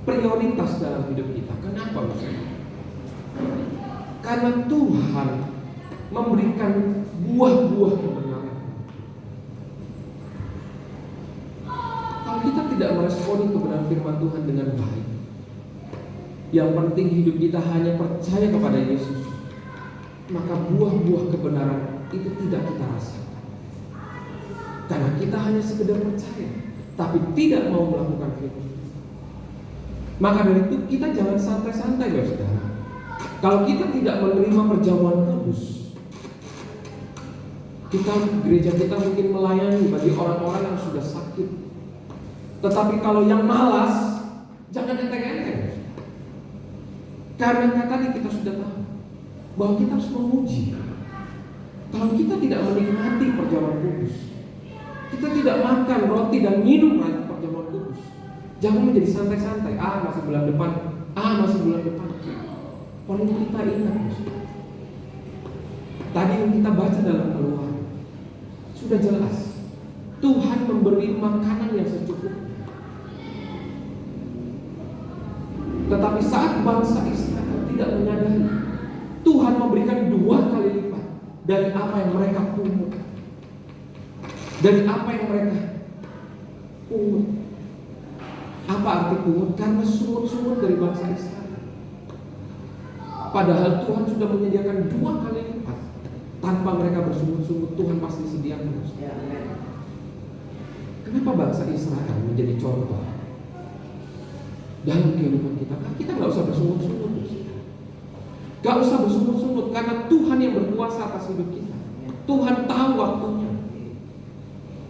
Prioritas dalam hidup kita. Kenapa maksudnya? Karena Tuhan memberikan buah-buah kebenaran. Kalau kita tidak meresponi kebenaran firman Tuhan dengan baik, yang penting hidup kita hanya percaya kepada Yesus, maka buah-buah kebenaran itu tidak kita rasakan. Karena kita hanya sekedar percaya, tapi tidak mau melakukan firman. Maka dari itu kita jangan santai-santai ya saudara. Kalau kita tidak menerima perjamuan kudus, gereja kita mungkin melayani bagi orang-orang yang sudah sakit. Tetapi kalau yang malas, jangan enteng-enteng. Karena tadi kita sudah tahu bahwa kita harus menguji. Kalau kita tidak menikmati perjamuan kudus, kita tidak makan roti dan minum perjamuan kudus, jangan menjadi santai-santai. Masih bulan depan. Perlu kita ingat, Tadi yang kita baca dalam Keluaran sudah jelas, Tuhan memberi makanan yang secukupnya. Tetapi saat bangsa Israel tidak menyadari, Tuhan memberikan 2 kali lipat dari apa yang mereka pungut. Dari apa yang mereka pungut. Apa arti pungut? Karena sungut-sungut dari bangsa Israel. Padahal Tuhan sudah menyediakan 2 kali lipat. Tanpa mereka bersungut-sungut, Tuhan pasti sediakan. Kenapa bangsa Israel menjadi contoh dalam kehidupan kita? Kita gak usah bersungut-sungut. Gak usah bersungut-sungut, karena Tuhan yang berkuasa atas hidup kita. Tuhan tahu waktunya.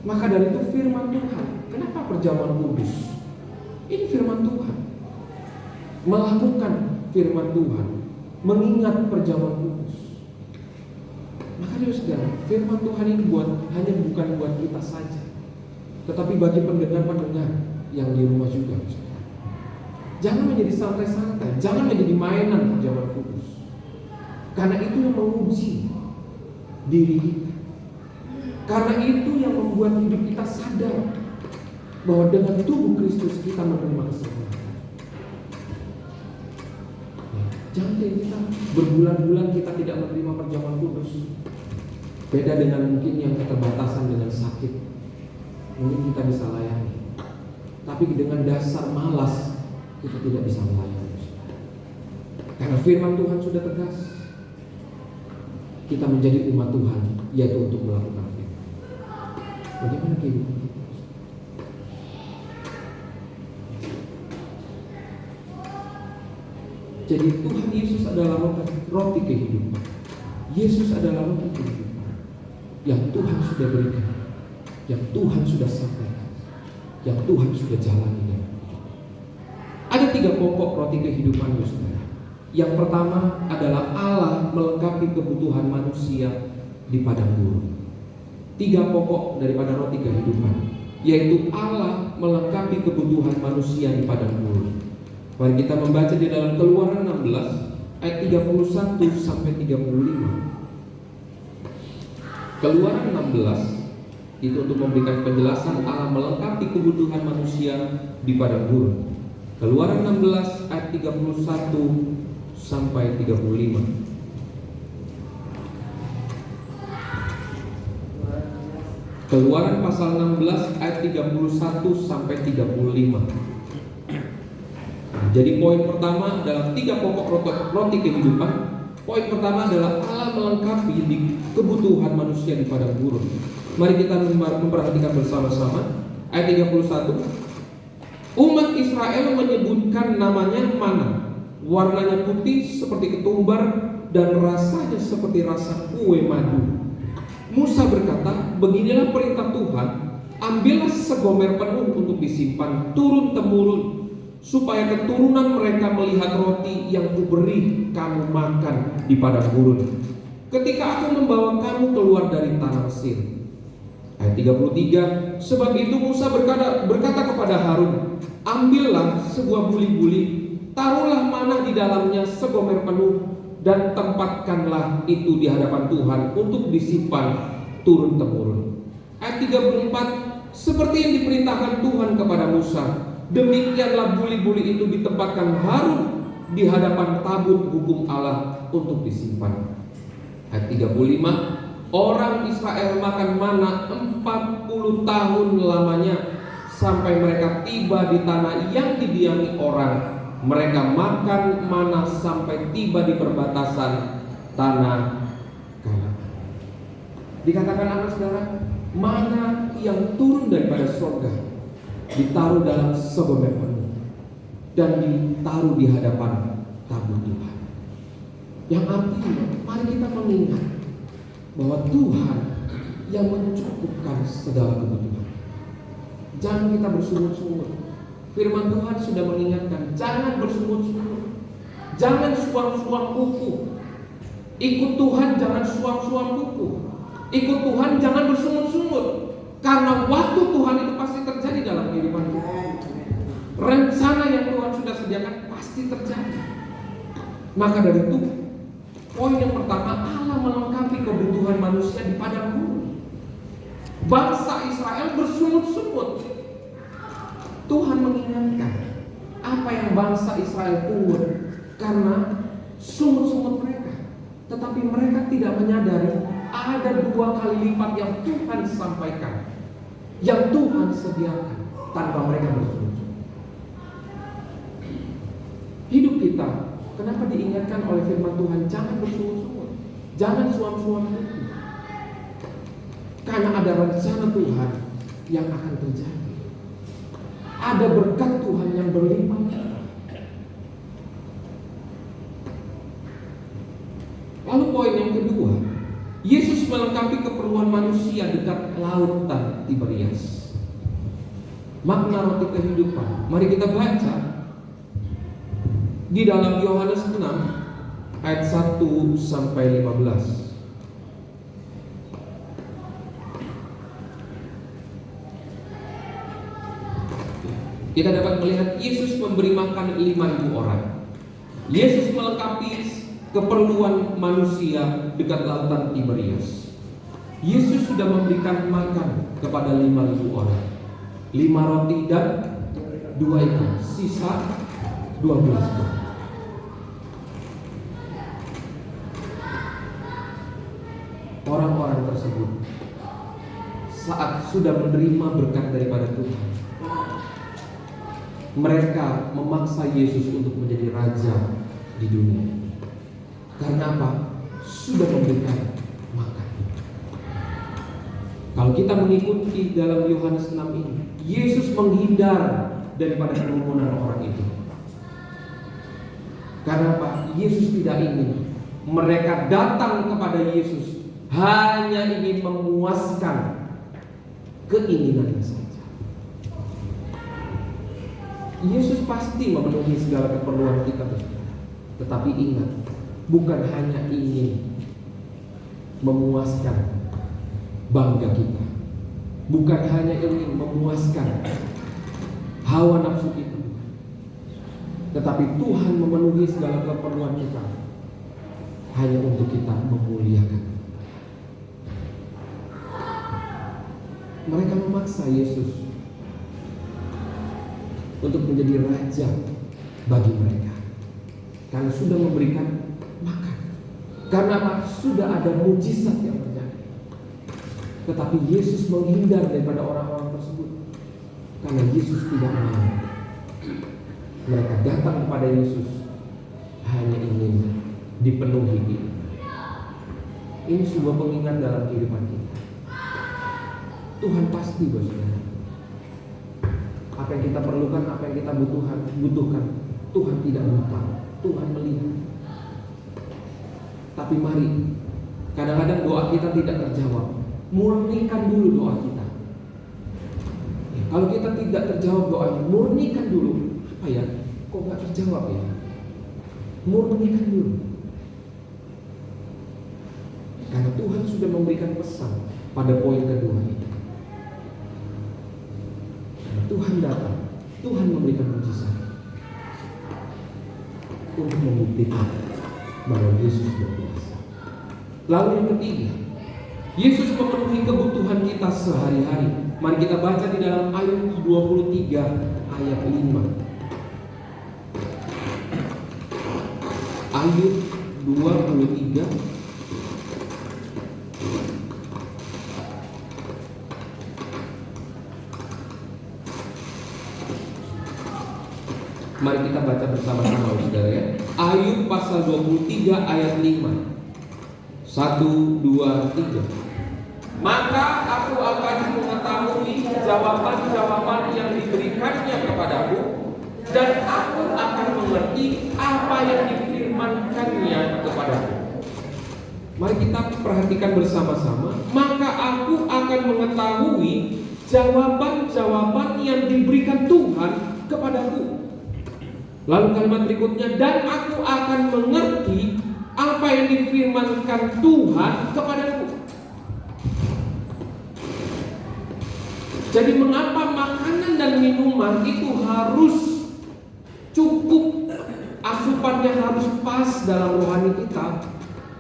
Maka dari itu firman Tuhan. Kenapa perjamuan kudus? Ini firman Tuhan. Melakukan firman Tuhan, mengingat perjamuan kudus. Maka saudara, firman Tuhan ini hanya bukan buat kita saja, tetapi bagi pendengar-pendengar yang di rumah juga. Jangan menjadi santai-santai, jangan menjadi mainan perjamuan kudus. Karena itu yang menguji diri kita. Karena itu yang membuat hidup kita sadar bahwa dengan tubuh Kristus kita menerima keselamatan. Jangan kita berbulan-bulan kita tidak menerima perjamuan kudus. Beda dengan mungkin yang keterbatasan dengan sakit, mungkin kita bisa layani. Tapi dengan dasar malas kita tidak bisa melayani. Karena firman Tuhan sudah tegas, kita menjadi umat Tuhan, yaitu untuk melakukan firman. Bagaimana kehidupan kita? Jadi Tuhan Yesus adalah roti kehidupan. Yesus adalah roti kehidupan yang Tuhan sudah berikan, yang Tuhan sudah sampaikan, yang Tuhan sudah jalani. Ada 3 pokok roti kehidupan, saudara. Yang pertama adalah Allah melengkapi kebutuhan manusia di padang gurun. 3 pokok daripada roti kehidupan, yaitu Allah melengkapi kebutuhan manusia di padang gurun. Mari kita membaca di dalam Keluaran 16 ayat 31 sampai 35. Keluaran 16 itu untuk memberikan penjelasan Allah melengkapi kebutuhan manusia di padang gurun. Keluaran 16 ayat 31 sampai 35. Keluaran pasal 16 ayat 31 sampai 35. Jadi poin pertama adalah 3 pokok roti kehidupan. Poin pertama adalah Allah melengkapi kebutuhan manusia di padang gurun. Mari kita memperhatikan bersama-sama ayat 31. Umat Israel menyebutkan namanya mana. Warnanya putih seperti ketumbar dan rasanya seperti rasa kue madu. Musa berkata, beginilah perintah Tuhan, ambillah segomer penuh untuk disimpan turun-temurun, supaya keturunan mereka melihat roti yang kuberi kamu makan di padang gurun, ketika aku membawa kamu keluar dari tanah Mesir. Ayat 33. Sebab itu Musa berkata kepada Harun, ambillah sebuah buli-buli, taruhlah mana di dalamnya segomer penuh, dan tempatkanlah itu di hadapan Tuhan untuk disimpan turun-temurun. Ayat 34. Seperti yang diperintahkan Tuhan kepada Musa, demikianlah buli-buli itu ditempatkan Harun di hadapan tabut hukum Allah untuk disimpan. Ayat 35. Orang Israel makan mana 40 tahun lamanya, sampai mereka tiba di tanah yang didiami orang. Mereka makan mana sampai tiba di perbatasan tanah Kanaan. Dikatakan apa, saudara? Mana yang turun daripada surga ditaruh dalam segomer penuh dan ditaruh di hadapan tabut Tuhan. Yang artinya, mari kita mengingat bahwa Tuhan yang mencukupkan segala kebutuhan. Jangan kita bersungut-sungut. Firman Tuhan sudah mengingatkan, jangan bersungut-sungut, jangan suam-suam kuku. Ikut Tuhan jangan suam-suam kuku. Ikut Tuhan jangan bersungut-sungut, karena waktu Tuhan itu pasti terjadi dalam kehidupan kita. Rencana yang Tuhan sudah sediakan pasti terjadi. Maka dari itu, Poin yang pertama, Allah melengkapi kebutuhan manusia di padang gurun. Bangsa Israel bersungut-sungut. Tuhan mengingatkan apa yang bangsa Israel pungut karena sungut-sungut mereka. Tetapi mereka tidak menyadari ada 2 kali lipat yang Tuhan sampaikan, yang Tuhan sediakan tanpa mereka bersungut-sungut. Hidup kita, kenapa diingatkan oleh firman Tuhan, jangan bersungut-sungut, jangan suam-suam hati. Karena ada rencana Tuhan yang akan terjadi. Ada berkat Tuhan yang berlimpah. Lalu poin yang kedua, Yesus melengkapi keperluan manusia dekat lautan Tiberias. Makna roti kehidupan. Mari kita baca di dalam Yohanes 6 ayat 1 sampai 15. Kita dapat melihat Yesus memberi makan 5.000 orang. Yesus melengkapi keperluan manusia dekat lautan Tiberias. Yesus sudah memberikan makan kepada 5.000 orang. 5 roti dan 2 ikan, sisa 12 orang. Orang-orang tersebut saat sudah menerima berkat daripada Tuhan, mereka memaksa Yesus untuk menjadi raja di dunia. Karena apa? Sudah memberikan makan. Kalau kita mengikuti dalam Yohanes 6 ini, Yesus menghindar daripada kerumunan orang itu. Karena apa? Yesus tidak ingin mereka datang kepada Yesus hanya ingin memuaskan keinginannya saja. Yesus pasti memenuhi segala keperluan kita, tetapi ingat, bukan hanya ingin memuaskan bangga kita, bukan hanya ingin memuaskan hawa nafsu kita, tetapi Tuhan memenuhi segala keperluan kita hanya untuk kita memuliakan. Mereka memaksa Yesus untuk menjadi raja bagi mereka karena sudah memberikan makan, karena sudah ada mujizat yang terjadi. Tetapi Yesus menghindar daripada orang-orang tersebut karena Yesus tidak mau mereka datang kepada Yesus hanya ingin dipenuhi. Ini sebuah pengingat dalam kehidupan kita. Tuhan pasti bersaudara, apa yang kita perlukan, apa yang kita butuhkan, Tuhan tidak lupa, Tuhan melihat. Tapi mari, kadang-kadang doa kita tidak terjawab, murnikan dulu doa kita. Kalau kita tidak terjawab doanya, murnikan dulu. Apa ya? Kok gak terjawab ya? Murnikan dulu. Karena Tuhan sudah memberikan pesan pada poin kedua ini. Tuhan datang, Tuhan memberikan mujizat untuk membuktikan bahwa Yesus berkuasa. Lalu yang ketiga, Yesus memenuhi kebutuhan kita sehari-hari. Mari kita baca di dalam Ayub 23 ayat 5. Ayub 23 Mari kita baca bersama-sama saudara ya. Ayub pasal 23 ayat 5. 1, 2, 3. Maka aku akan mengetahui jawaban-jawaban yang diberikannya kepadaku, dan aku akan mengerti apa yang difirmankannya kepadaku. Mari kita perhatikan bersama-sama. Maka aku akan mengetahui jawaban-jawaban yang diberikan Tuhan kepadaku. Lalu kalimat berikutnya, dan aku akan mengerti apa yang difirmankan Tuhan kepadaku. Jadi mengapa makanan dan minuman itu harus cukup, asupannya harus pas dalam rohani kita?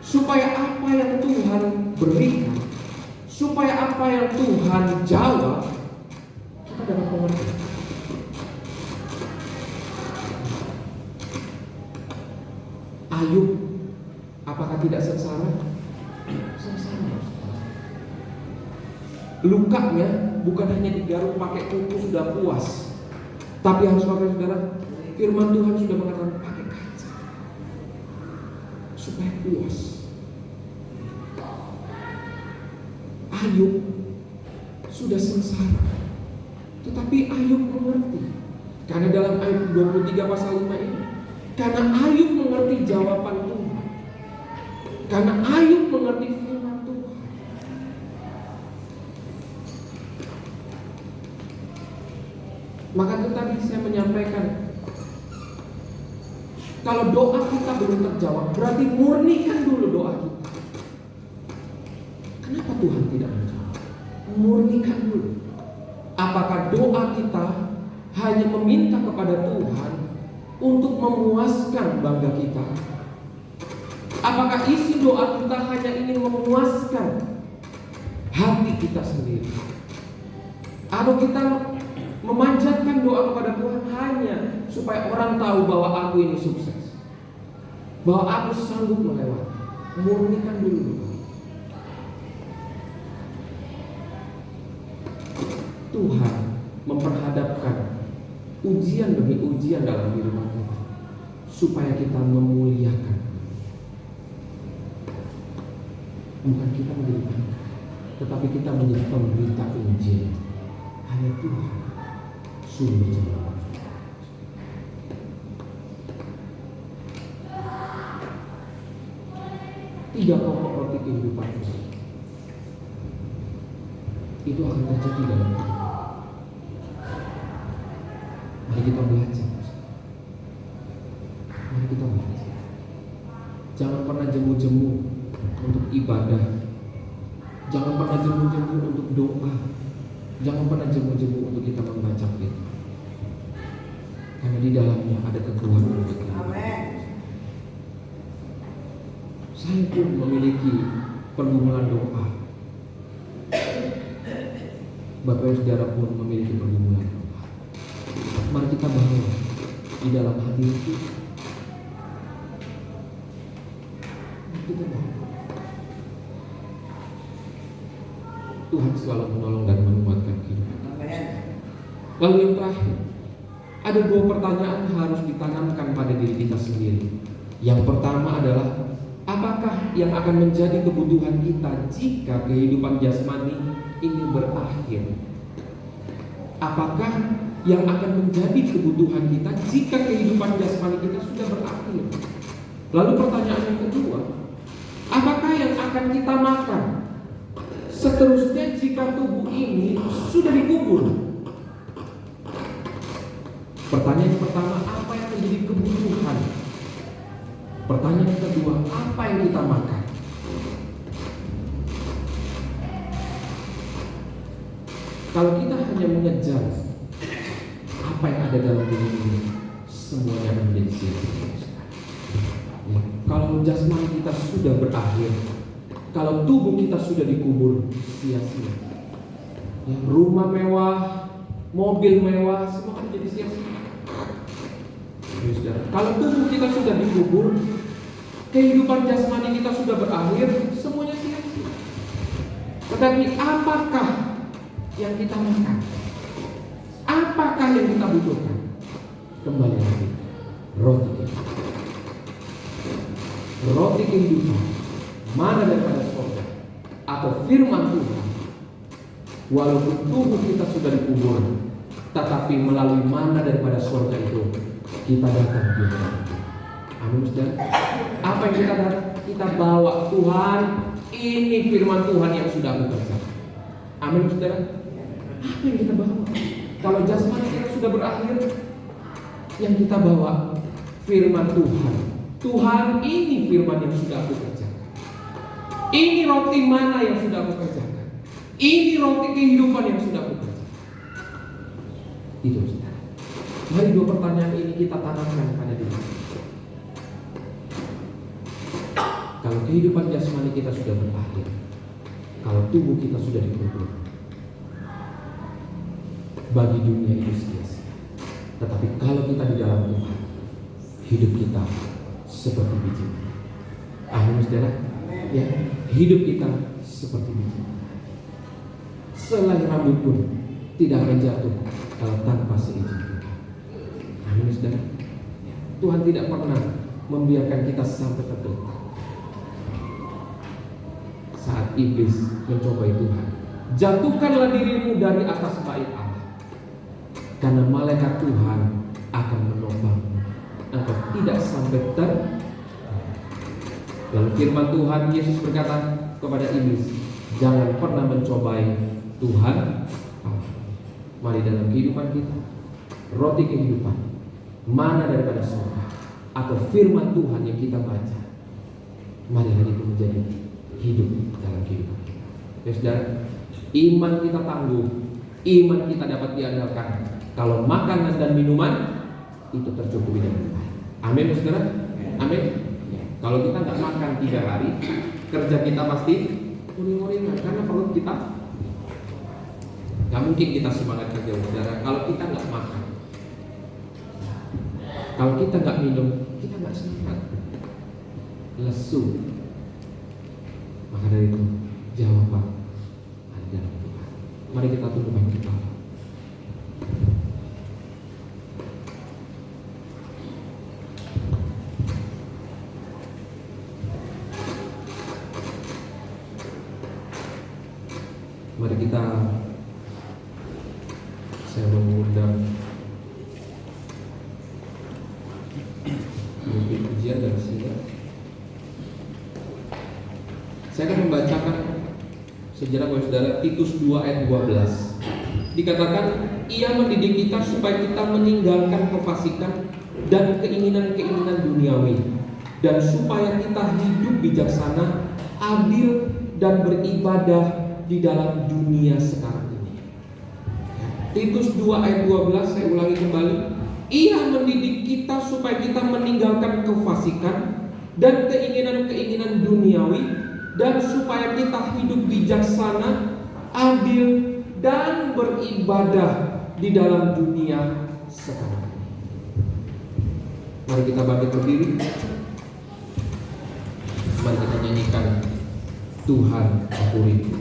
supaya apa yang Tuhan berikan, supaya apa yang Tuhan jawab, kita dapat mengerti. Ayub, apakah tidak sengsara? Sengsara. Lukanya bukan hanya digaruk pakai kuku sudah puas, tapi harus pakai, saudara, firman Tuhan sudah mengatakan pakai kaca supaya puas. Ayub sudah sengsara, tetapi Ayub mengerti. Karena dalam Ayub 23 pasal 5 ini, karena Ayub mengerti jawaban Tuhan, karena Ayub mengerti firman Tuhan, maka itu tadi saya menyampaikan, kalau doa kita belum terjawab, berarti murnikan dulu doa kita. Kenapa Tuhan tidak menjawab? Murnikan dulu. Apakah doa kita hanya meminta kepada Tuhan untuk memuaskan bangga kita? Apakah isi doa kita hanya ingin memuaskan hati kita sendiri? Atau kita memanjatkan doa kepada Tuhan hanya supaya orang tahu bahwa aku ini sukses, bahwa aku sanggup melewati? Murnikan dulu doa. Tuhan memperhadapkan ujian demi ujian dalam kehidupan kita supaya kita memuliakan, bukan kita menjadi bangga, tetapi kita menjadi pemberita Injil. Hanya Tuhan sumber jawaban. Tiga pokok roti kehidupan itu akan terjadi dalam hidup. Mari kita belajar. Mari kita belajar. Jangan pernah jemu-jemu untuk ibadah. Jangan pernah jemu-jemu untuk doa. Jangan pernah jemu-jemu untuk kita membaca firman. Karena di dalamnya ada kekuatan untuk kita. Saya pun memiliki pergumulan doa. Bapak dan saudara pun memiliki pergumulan doa. Mari kita bawa di dalam hati itu. Kita bawa. Tuhan selalu menolong dan menguatkan kehidupan. Lalu yang terakhir, ada dua pertanyaan harus ditanamkan pada diri kita sendiri. Yang pertama adalah, apakah yang akan menjadi kebutuhan kita jika kehidupan jasmani ini berakhir? Apakah yang akan menjadi kebutuhan kita jika kehidupan jasmani kita sudah berakhir? Lalu pertanyaan yang kedua, apakah yang akan kita makan seterusnya jika tubuh ini sudah dikubur? Pertanyaan yang pertama, apa yang menjadi kebutuhan? Pertanyaan yang kedua, apa yang kita makan? Kalau kita hanya mengejar apa yang ada dalam dunia ini, semuanya akan menjadi sia-sia. Ya, kalau jasmani kita sudah berakhir, kalau tubuh kita sudah dikubur, sia-sia. Ya, rumah mewah, mobil mewah, semua akan jadi sia-sia. Kalau tubuh kita sudah dikubur, kehidupan jasmani kita sudah berakhir, semuanya sia-sia. Tetapi apakah yang kita makan? Apakah yang kita butuhkan? Kembali lagi, roti kehidupan. Roti kehidupan mana daripada surga atau firman Tuhan. Walaupun tubuh kita sudah dikubur, tetapi melalui mana daripada surga itu kita datang di dalam. Amin, saudara. Apa yang kita datang? Kita bawa, Tuhan, ini firman Tuhan yang sudah aku kerjakan. Amin, saudara. Apa yang kita bawa? Kalau jasmani kita sudah berakhir, yang kita bawa firman Tuhan. Tuhan, ini firman yang sudah aku kerjakan. Ini roti mana yang sudah aku kerjakan. Ini roti kehidupan yang sudah aku kerjakan. Itu, saudara. Mari dua pertanyaan ini kita tanamkan pada diri.
kalau kehidupan jasmani kita sudah berakhir, kalau tubuh kita sudah dikubur, bagi dunia itu sia-sia. Tetapi kalau kita di dalam Tuhan, hidup kita seperti biji. Amin, saudara. Ya, hidup kita seperti biji. Selai rambut pun tidak akan jatuh kalau tanpa seizin Tuhan. Amin, saudara. Tuhan tidak pernah membiarkan kita sampai tergeletak. Saat iblis mencobai Tuhan, jatuhkanlah dirimu dari atas bait Allah, karena malaikat Tuhan akan menopangmu agar tidak sampai Lalu firman Tuhan, Yesus berkata kepada iblis, jangan pernah mencobai Tuhan Allah. Mari dalam kehidupan kita, roti kehidupan mana daripada surga atau firman Tuhan yang kita baca, marilah itu menjadi hidup dalam kehidupan kita. Ya saudara, iman kita tangguh, iman kita dapat diandalkan kalau makanan dan minuman itu tercukupi dengan baik. Amin, saudara. Amin. Kalau kita nggak makan 3 hari, kerja kita pasti uring-uringan karena perut kita nggak mungkin kita semangat kerja, saudara. Kalau kita nggak makan, kalau kita nggak minum, kita nggak semangat, lesu. Maka dari itu jawaban ada dalam Tuhan. Mari kita tundukkan kepala. Mari kita, saya mengundang mungkin ujian dari sini. Saya akan membacakan sejarah kepada saudara Titus 2 ayat 12. Dikatakan, ia mendidik kita supaya kita meninggalkan kefasikan dan keinginan-keinginan duniawi, dan supaya kita hidup bijaksana, adil, dan beribadah di dalam dunia sekarang ini. Titus 2 ayat 12, saya ulangi kembali. Ia mendidik kita supaya kita meninggalkan kefasikan dan keinginan-keinginan duniawi, dan supaya kita hidup bijaksana, adil, dan beribadah di dalam dunia sekarang ini. Mari kita bangkit berdiri. Mari kita nyanyikan Tuhan Aku Rindu.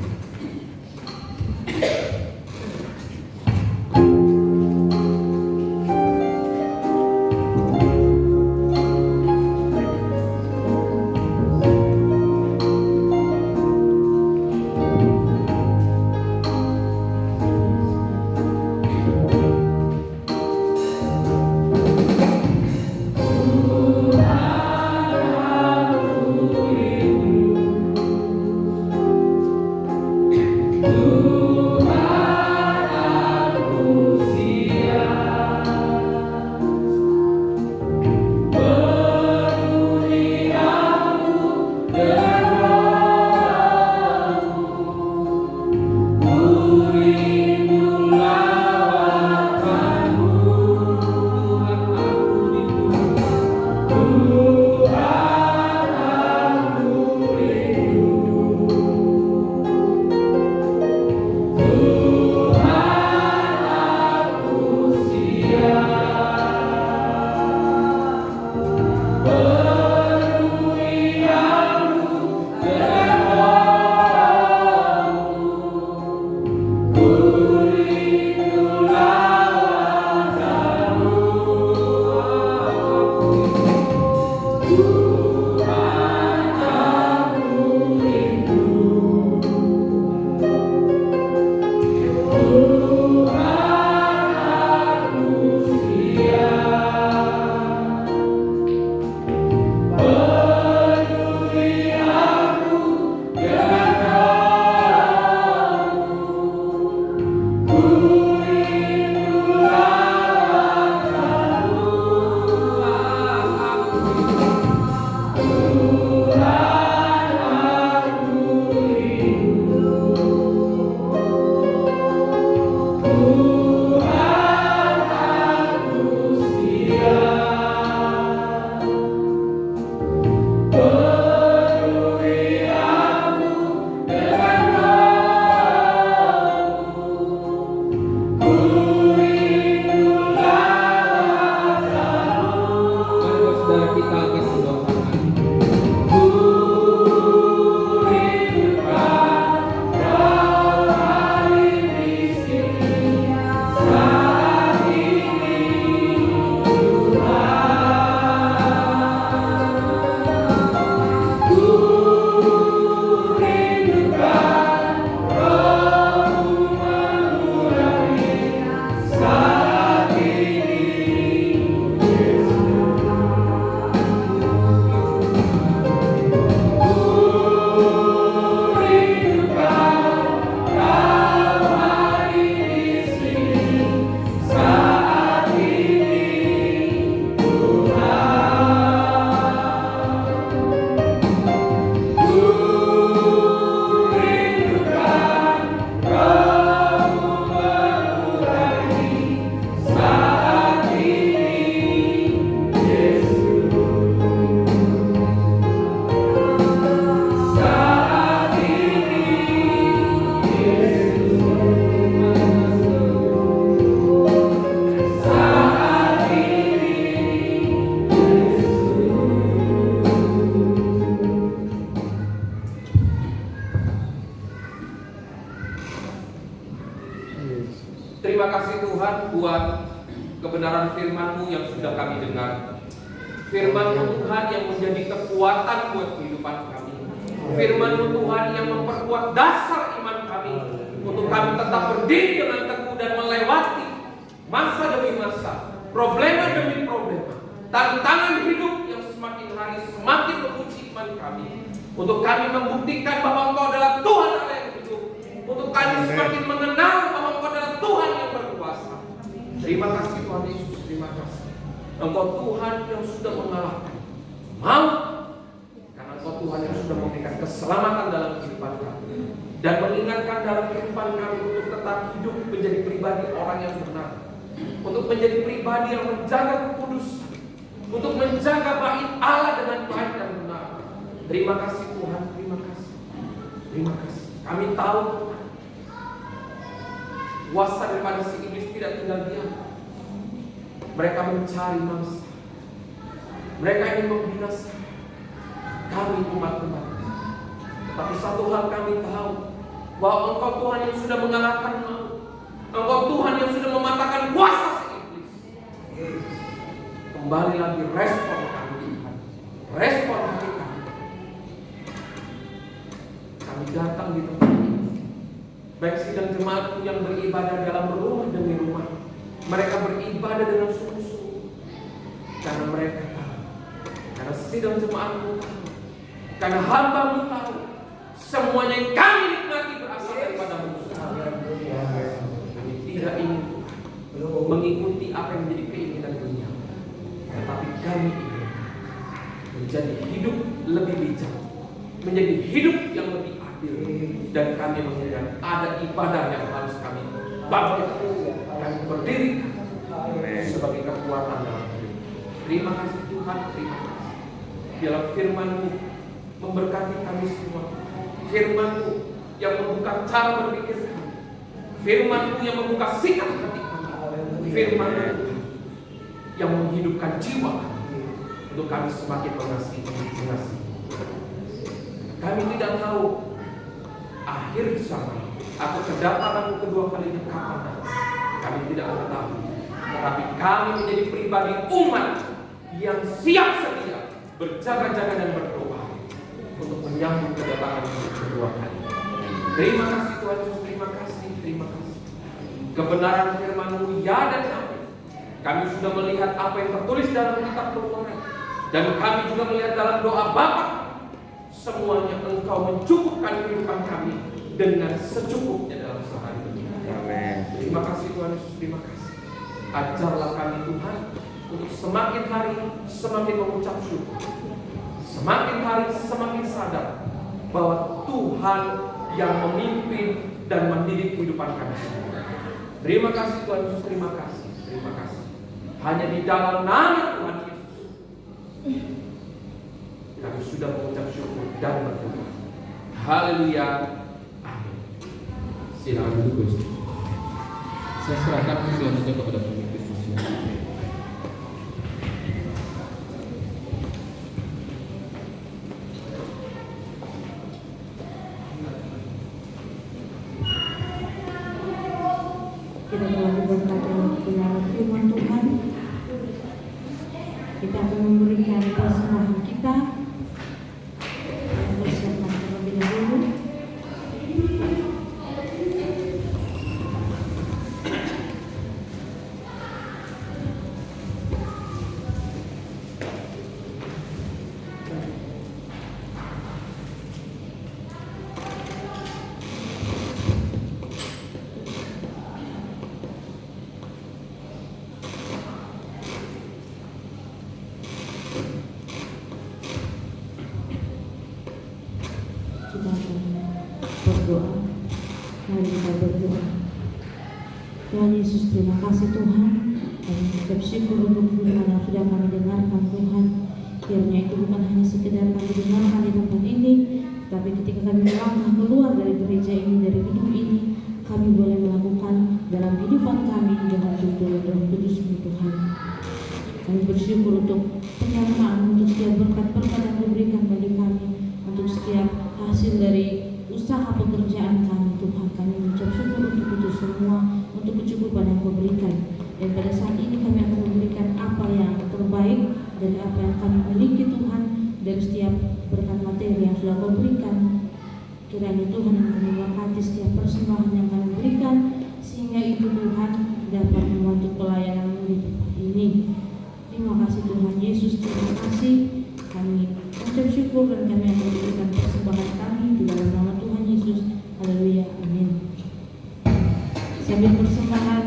Tuhan, kebenaran firman-Mu yang sudah kami dengar. Firman-Mu Tuhan yang menjadi kekuatan buat kehidupan kami. Firman-Mu Tuhan yang memperkuat dasar iman kami untuk kami tetap berdiri dengan teguh dan melewati masa demi masa, problema demi problema, tantangan hidup yang semakin hari semakin menguji iman kami. Untuk kami membuktikan bahwa Engkau adalah Tuhan Allah yang hidup. Untuk kami semakin mengenal bahwa Engkau adalah Tuhan yang berkuasa. Terima kasih Tuhan Yesus, terima kasih. Engkau Tuhan yang sudah mengalahkan maut, karena Engkau Tuhan yang sudah memberikan keselamatan dalam kehidupan kami dan mengingatkan dalam kehidupan kami untuk tetap hidup menjadi pribadi orang yang benar, untuk menjadi pribadi yang menjaga kekudusan, untuk menjaga bait Allah dengan baik dan benar. Terima kasih Tuhan, terima kasih, terima kasih. Kami tahu kuasa daripada si iblis tidak tinggal diam. Mereka mencari mangsa, mereka ingin membinasakan kami umat-umat. Tetapi satu hal kami tahu, bahwa Engkau Tuhan yang sudah mengalahkan maut, Engkau Tuhan yang sudah mematahkan kuasa si iblis. Kembali lagi respon kami Tuhan, respon hati kami. Kami datang di tempat ini, baik sidang jemaatku yang beribadah dalam rumah demi rumah. Mereka beribadah dengan sungguh-sungguh karena mereka tahu, karena sidang jemaatku tahu, karena hamba-Mu tahu, semuanya yang kami nikmati berasal daripada Mu. Kami tidak ingin mengikuti apa yang menjadi keinginan dunia, tetapi kami ingin menjadi hidup lebih bijak, menjadi hidup yang lebih adil, dan kami menginginkan ada ibadah yang harus kami bangkitkan, kami berdiri sebagai kekuatan dalam hidup. Terima kasih Tuhan, terima kasih. Biarlah firman-Mu memberkati kami semua. Firman-Mu yang membuka cara berpikir kami, firman-Mu yang membuka sikap hati kami, firman-Mu yang menghidupkan jiwa kami untuk kami semakin mengasihi. Kami tidak tahu akhir zaman atau kedatangan kedua kalinya kapan. Kami tidak mengetahui, tetapi kami menjadi pribadi umat yang siap sedia berjaga-jaga dan berdoa untuk menyambut kedatangan kedua kali. Terima kasih Tuhan Yesus, terima kasih, terima kasih. Kebenaran firman-Mu ya dan amin. Kami sudah melihat apa yang tertulis dalam kitab Keluaran, dan kami juga melihat dalam doa Bapa. Semuanya Engkau mencukupkan kehidupan kami dengan secukupnya dalam sehari ini. Amin. Terima kasih Tuhan Yesus, terima kasih. Ajarlah kami Tuhan untuk semakin hari semakin mengucap syukur, semakin hari semakin sadar bahwa Tuhan yang memimpin dan mendidik kehidupan kami semua. Terima kasih Tuhan Yesus, terima kasih, terima kasih. Hanya di dalam nama Tuhan Yesus kami sudah mengucap syukur dan berdoa. Haleluya. Amin.
Silakan duduk Gus. Saya serahkan selanjutnya kepada pemimpin museum.
Kita telah diberkati oleh kebenaran firman Tuhan. Kita akan memberikan persembahan kita. Persiapkan terlebih dahulu. Kita akan berdoa. Mari kita berdoa. Tuhan Yesus, terima kasih Tuhan. Kami mengucap syukur untuk firman yang sudah kami dengarkan Tuhan. Kiranya itu bukan hanya sekedar kami dengarkan di tempat ini, tapi ketika kami melangkah keluar dari gereja ini, dari gedung ini, kami boleh melakukan dalam kehidupan kami dengan tuntunan Roh Kudus-Mu Tuhan. Kami bersyukur untuk penyertaan, untuk setiap berkat-berkat yang diberikan bagi kami, untuk setiap hasil dari usaha pekerjaan kami Tuhan. Kami mengucap syukur untuk itu semua, untuk kecukupan yang Kau berikan. sudah kau berikan. Kiranya Tuhan yang memberkati setiap persembahan yang kami berikan, sehingga itu Tuhan dapat membantu pelayanan di tempat ini. Terima kasih Tuhan Yesus, terima kasih. Kami ucap syukur dan kami akan memberikan persembahan kami di dalam nama Tuhan Yesus. Haleluya, amin. Sambil persembahan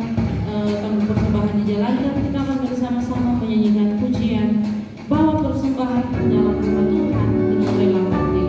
persembahan dijalankan, kita akan bersama-sama menyanyikan pujian bawa persembahan ke dalam rumah Tuhan dengan rela hati.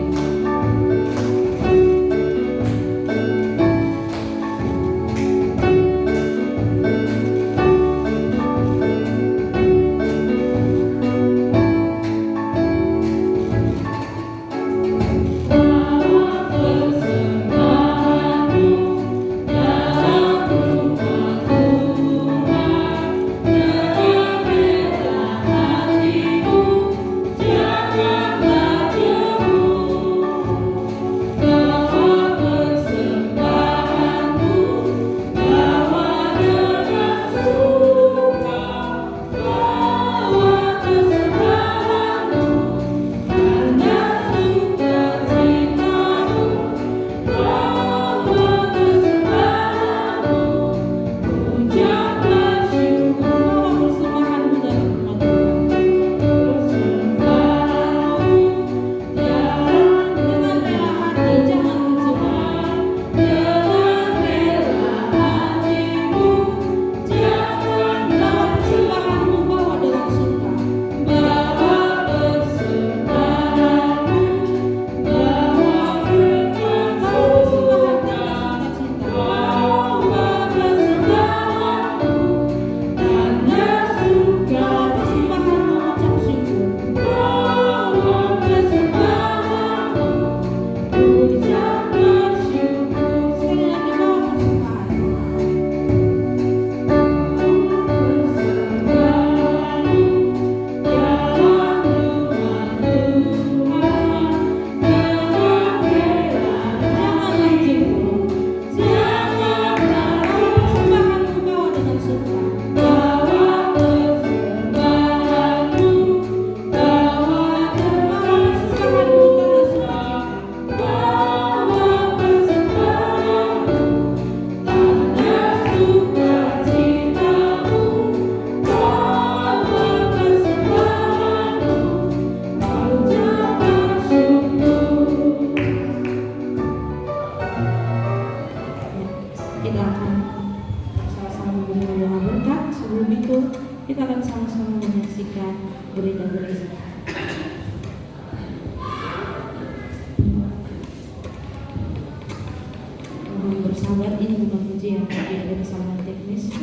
Kita akan sama-sama memberi doa berkat. Sebelum itu kita akan sama-sama menyaksikan berita-berita. Mohon bersabar, ini bukan ujian, tapi ada kesalahan teknis.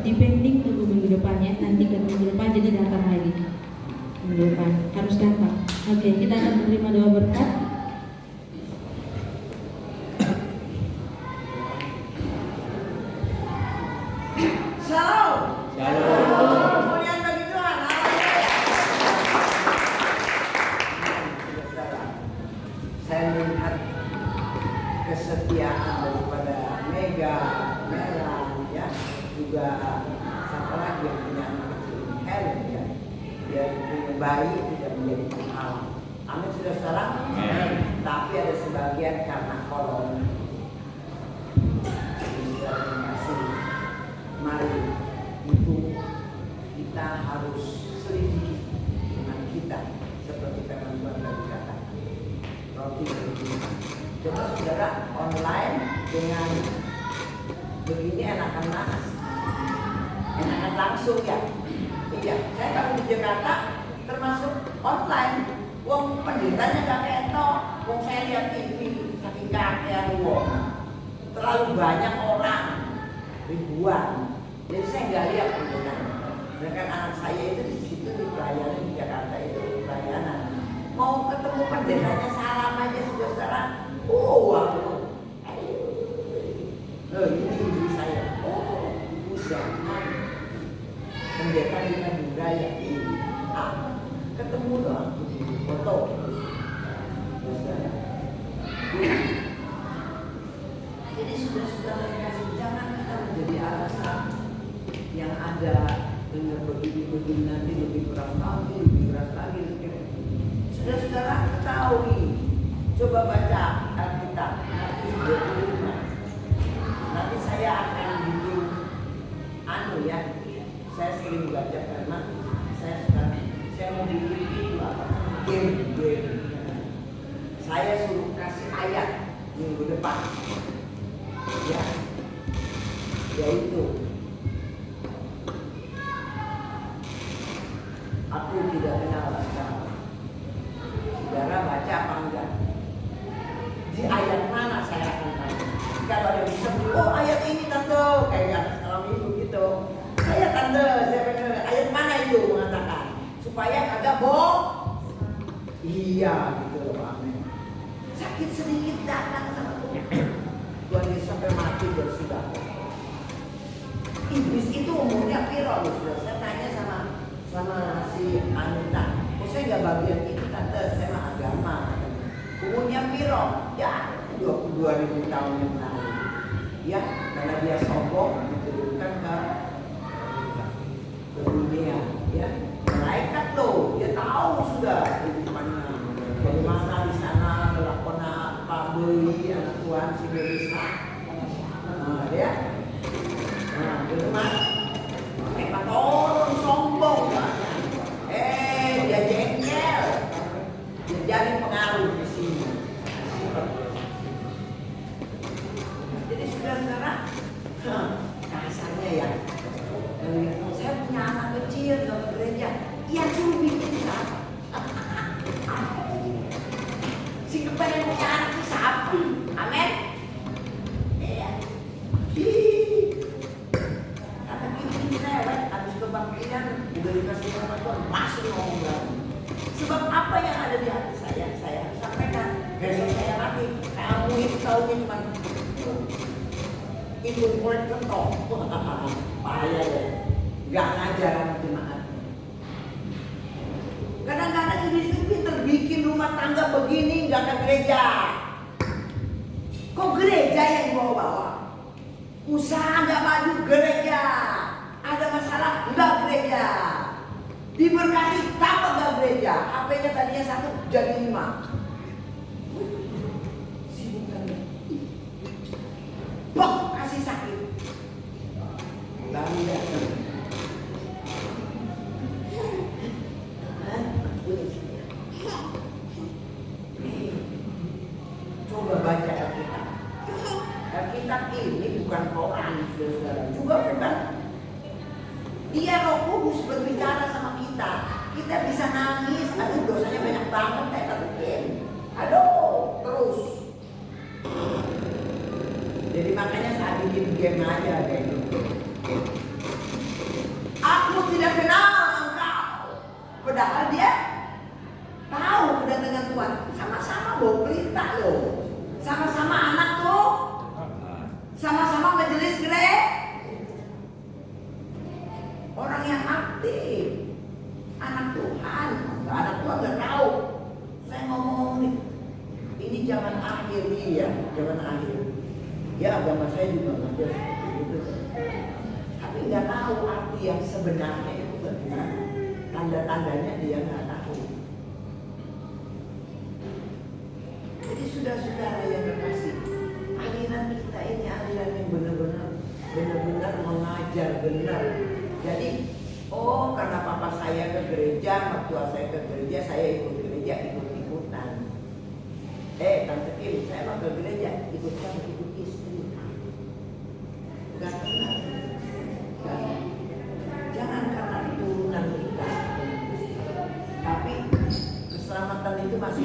Depending tunggu minggu depan ya, nanti ke minggu depan jadi datang lagi minggu depan harus datang. Oke, kita akan menerima doa berkat.
Shalom. Shalom. Kemuliaan bagi Tuhan. Saya melihat kesetiaan daripada Mega, Mela, ya, juga siapa lagi yang punya anak kecil, Helen, ya, dia punya bayi tidak menjadi penghalang. Amin, sudah salah. Tapi ada sebagian karena corona. Terima kasih. Mari itu kita harus selidiki iman kita seperti firman Tuhan tadi kata. Roti berbeda. Coba saudara online dengan begini enakan mana? Enakan langsung ya. Iya, saya kalau di Jakarta termasuk online. Wong pendetanya gak ketok. Wong saya lihat TV, saking kakean wong. Terlalu banyak orang, ribuan. Jadi saya nggak lihat pendetanya. Sedangkan anak saya itu di situ di pelayanan di Jakarta itu pelayanan. Mau ketemu pendetanya salam aja saudara. Waduh. Ini ibu saya. Oh, ibu siapa? Pendeta Bina Budaya. Ketemu doang. Foto. Jadi sudah yang kasih, jangan kita menjadi alasan yang ada dengan begini nanti lebih keras lagi. Saudara ketahui, coba baca Alkitab nanti 25. Nanti saya akan bikin ya, saya sering baca karena saya mau bikin itu apa? Game. Saya suruh kasih ayat minggu depan. Ya, yaitu aku tidak kenal engkau. Saudara baca apa enggak? Di ayat mana saya akan tanya? Kalau ada bisa, oh ayat ini tante, kayak anak salam ibu gitu. Saya tante, saya benar. Ayat mana itu mengatakan supaya kagak bohong? Iya gitu loh, amin. Sakit sedikit datang sama Tuhan. Tuhan Yesus sampai mati dan sudah. Iblis itu umurnya piro loh, sudah. Saya tanya sama si Anita, saya nggak bagian itu tante, saya mah agama. Umurnya piro? Ya 22.000 tahun yang lalu. Ya, karena dia sombong diturunkan ke dunia. Ya, malaikat loh, dia tahu sudah kehidupannya. Bagaimana di sana melakukan apa beli anak Tuhan si Melisa. Ya. Bagaimana? Mereka orang sombong kan? Dia jengkel. Dia jadi pengaruh di sini. Jadi saudara, kasarnya ya. Saya punya anak kecil ke gereja. Iya suruh bikin apa? Si kepengen punya anak itu sapi. Amin. Iya. Kata gini lewat habis kebaktian udah dikasih sama Tuhan masih ngomong lagi. Sebab apa yang ada di hati saya sampaikan. Besok saya mati. Kamu itu tahunya cuma itu kulit ketok. Bahaya ya. Gak ngajar anak jemaat. Kadang-kadang ini pinter bikin rumah tangga begini nggak ke gereja. Kok gereja yang dibawa-bawa? Usaha nggak maju gereja. Ada masalah nggak gereja. Diberkati tambah nggak gereja. HP-nya tadinya 1 jadi 5. Sibukannya. Bok kasih sakit. Lalu datang. Coba baca Alkitab. Alkitab ini bukan Quran, saudara. Juga bukan. Dia Roh Kudus berbicara sama kita. Kita bisa nangis, aduh dosanya banyak banget kayak katukin. Aduh, terus. Jadi makanya saat bikin game aja kayak gitu. Aku tidak kenal engkau. Padahal dia tahu kedatangan Tuhan. Sama-sama bawa berita loh. Sama-sama anak tuh. Sama-sama majelis gereja. Orang yang aktif. Anak Tuhan. Anak Tuhan gak tahu. Saya ngomong-ngomong nih. Ini zaman akhir ya. Zaman akhir. Ya agama saya juga ngajar seperti itu. Tapi gak tahu arti yang sebenarnya itu bagaimana. Tanda-tandanya dia gak tahu. Jadi saudara-saudara yang terkasih, aliran kita ini aliran yang benar-benar mengajar benar. Jadi, karena papa saya ke gereja, mertua saya ke gereja, saya ikut gereja, ikut-ikutan. Tante Kim, saya mau ke gereja, ikut istri.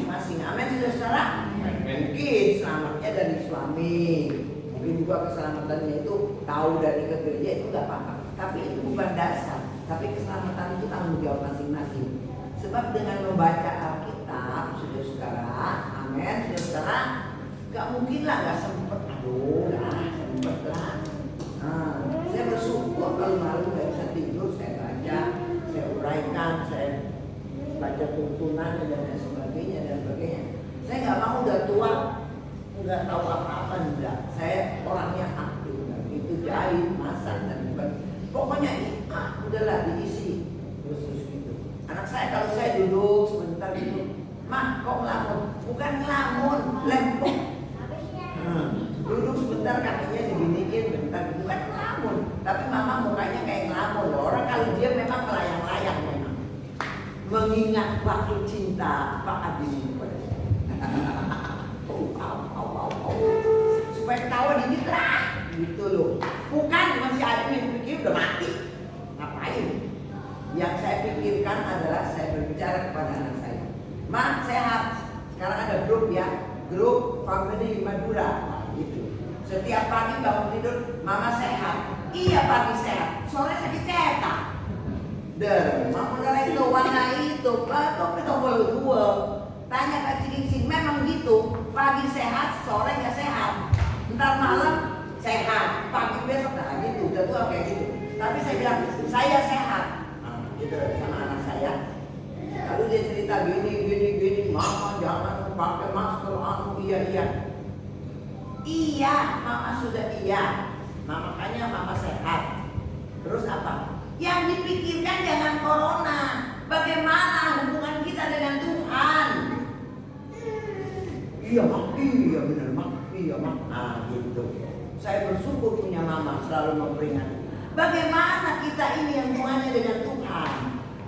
masing-masing. Amin, saudara. Mungkin selamatnya dari suami, mungkin juga keselamatannya itu tahu dari ke gereja, itu gak apa-apa. Tapi itu bukan dasar. Tapi keselamatan itu tanggung jawab masing-masing. Sebab dengan membaca Alkitab, saudara-saudara, amin, saudara, gak mungkin lah gak sempet. Aduh lah, sempet lah. Nah, saya bersyukur kalau malam gak bisa tidur, saya baca, saya uraikan, saya baca tuntunan dan sebagainya dan sebagainya. Saya nggak mau udah tua, nggak tahu apa-apa, enggak. Saya orangnya aktif, itu jahit, masak dan sebagainya. Pokoknya udahlah diisi terus gitu. Anak saya kalau saya duduk sebentar gitu, "Mak, kok ngelamun?" Bukan ngelamun, lempok. Duduk sebentar kakinya diginiin, bentar gitu, bukan ngelamun. Tapi mama mukanya kayak ngelamun loh. Orang kalau dia memang melayang-layang memang. Mengingat waktu cinta Pak Adi kepada saya. Supaya ketawa dikit lah, gitu loh. Bukan cuma si Adi yang pikir udah mati. Ngapain? Yang saya pikirkan adalah saya berbicara kepada anak saya. "Mak, sehat. Sekarang ada grup ya, grup family Madura." Nah, gitu. Setiap pagi bangun tidur, "Mama sehat." "Iya, pagi sehat. Sore sakit cetak." Mama itu warna itu, tapi tombol dua. Tanya Kak Cing, memang gitu. Pagi sehat, sore nggak sehat. Ntar malam sehat, pagi besok nah gitu. Udah tua kayak gitu. Tapi saya bilang saya sehat. Nah, gitu sama anak saya. Lalu dia cerita gini, "Mama jangan pakai masker, iya. Iya, mama sudah iya. Makanya mama sehat. Terus apa? Yang dipikirkan jangan corona. Bagaimana hubungan kita dengan Tuhan? Iya mak, iya benar mak, iya mak. Nah gitu. Saya bersyukur punya mama selalu memperingatkan. Bagaimana kita ini yang hubungannya dengan Tuhan?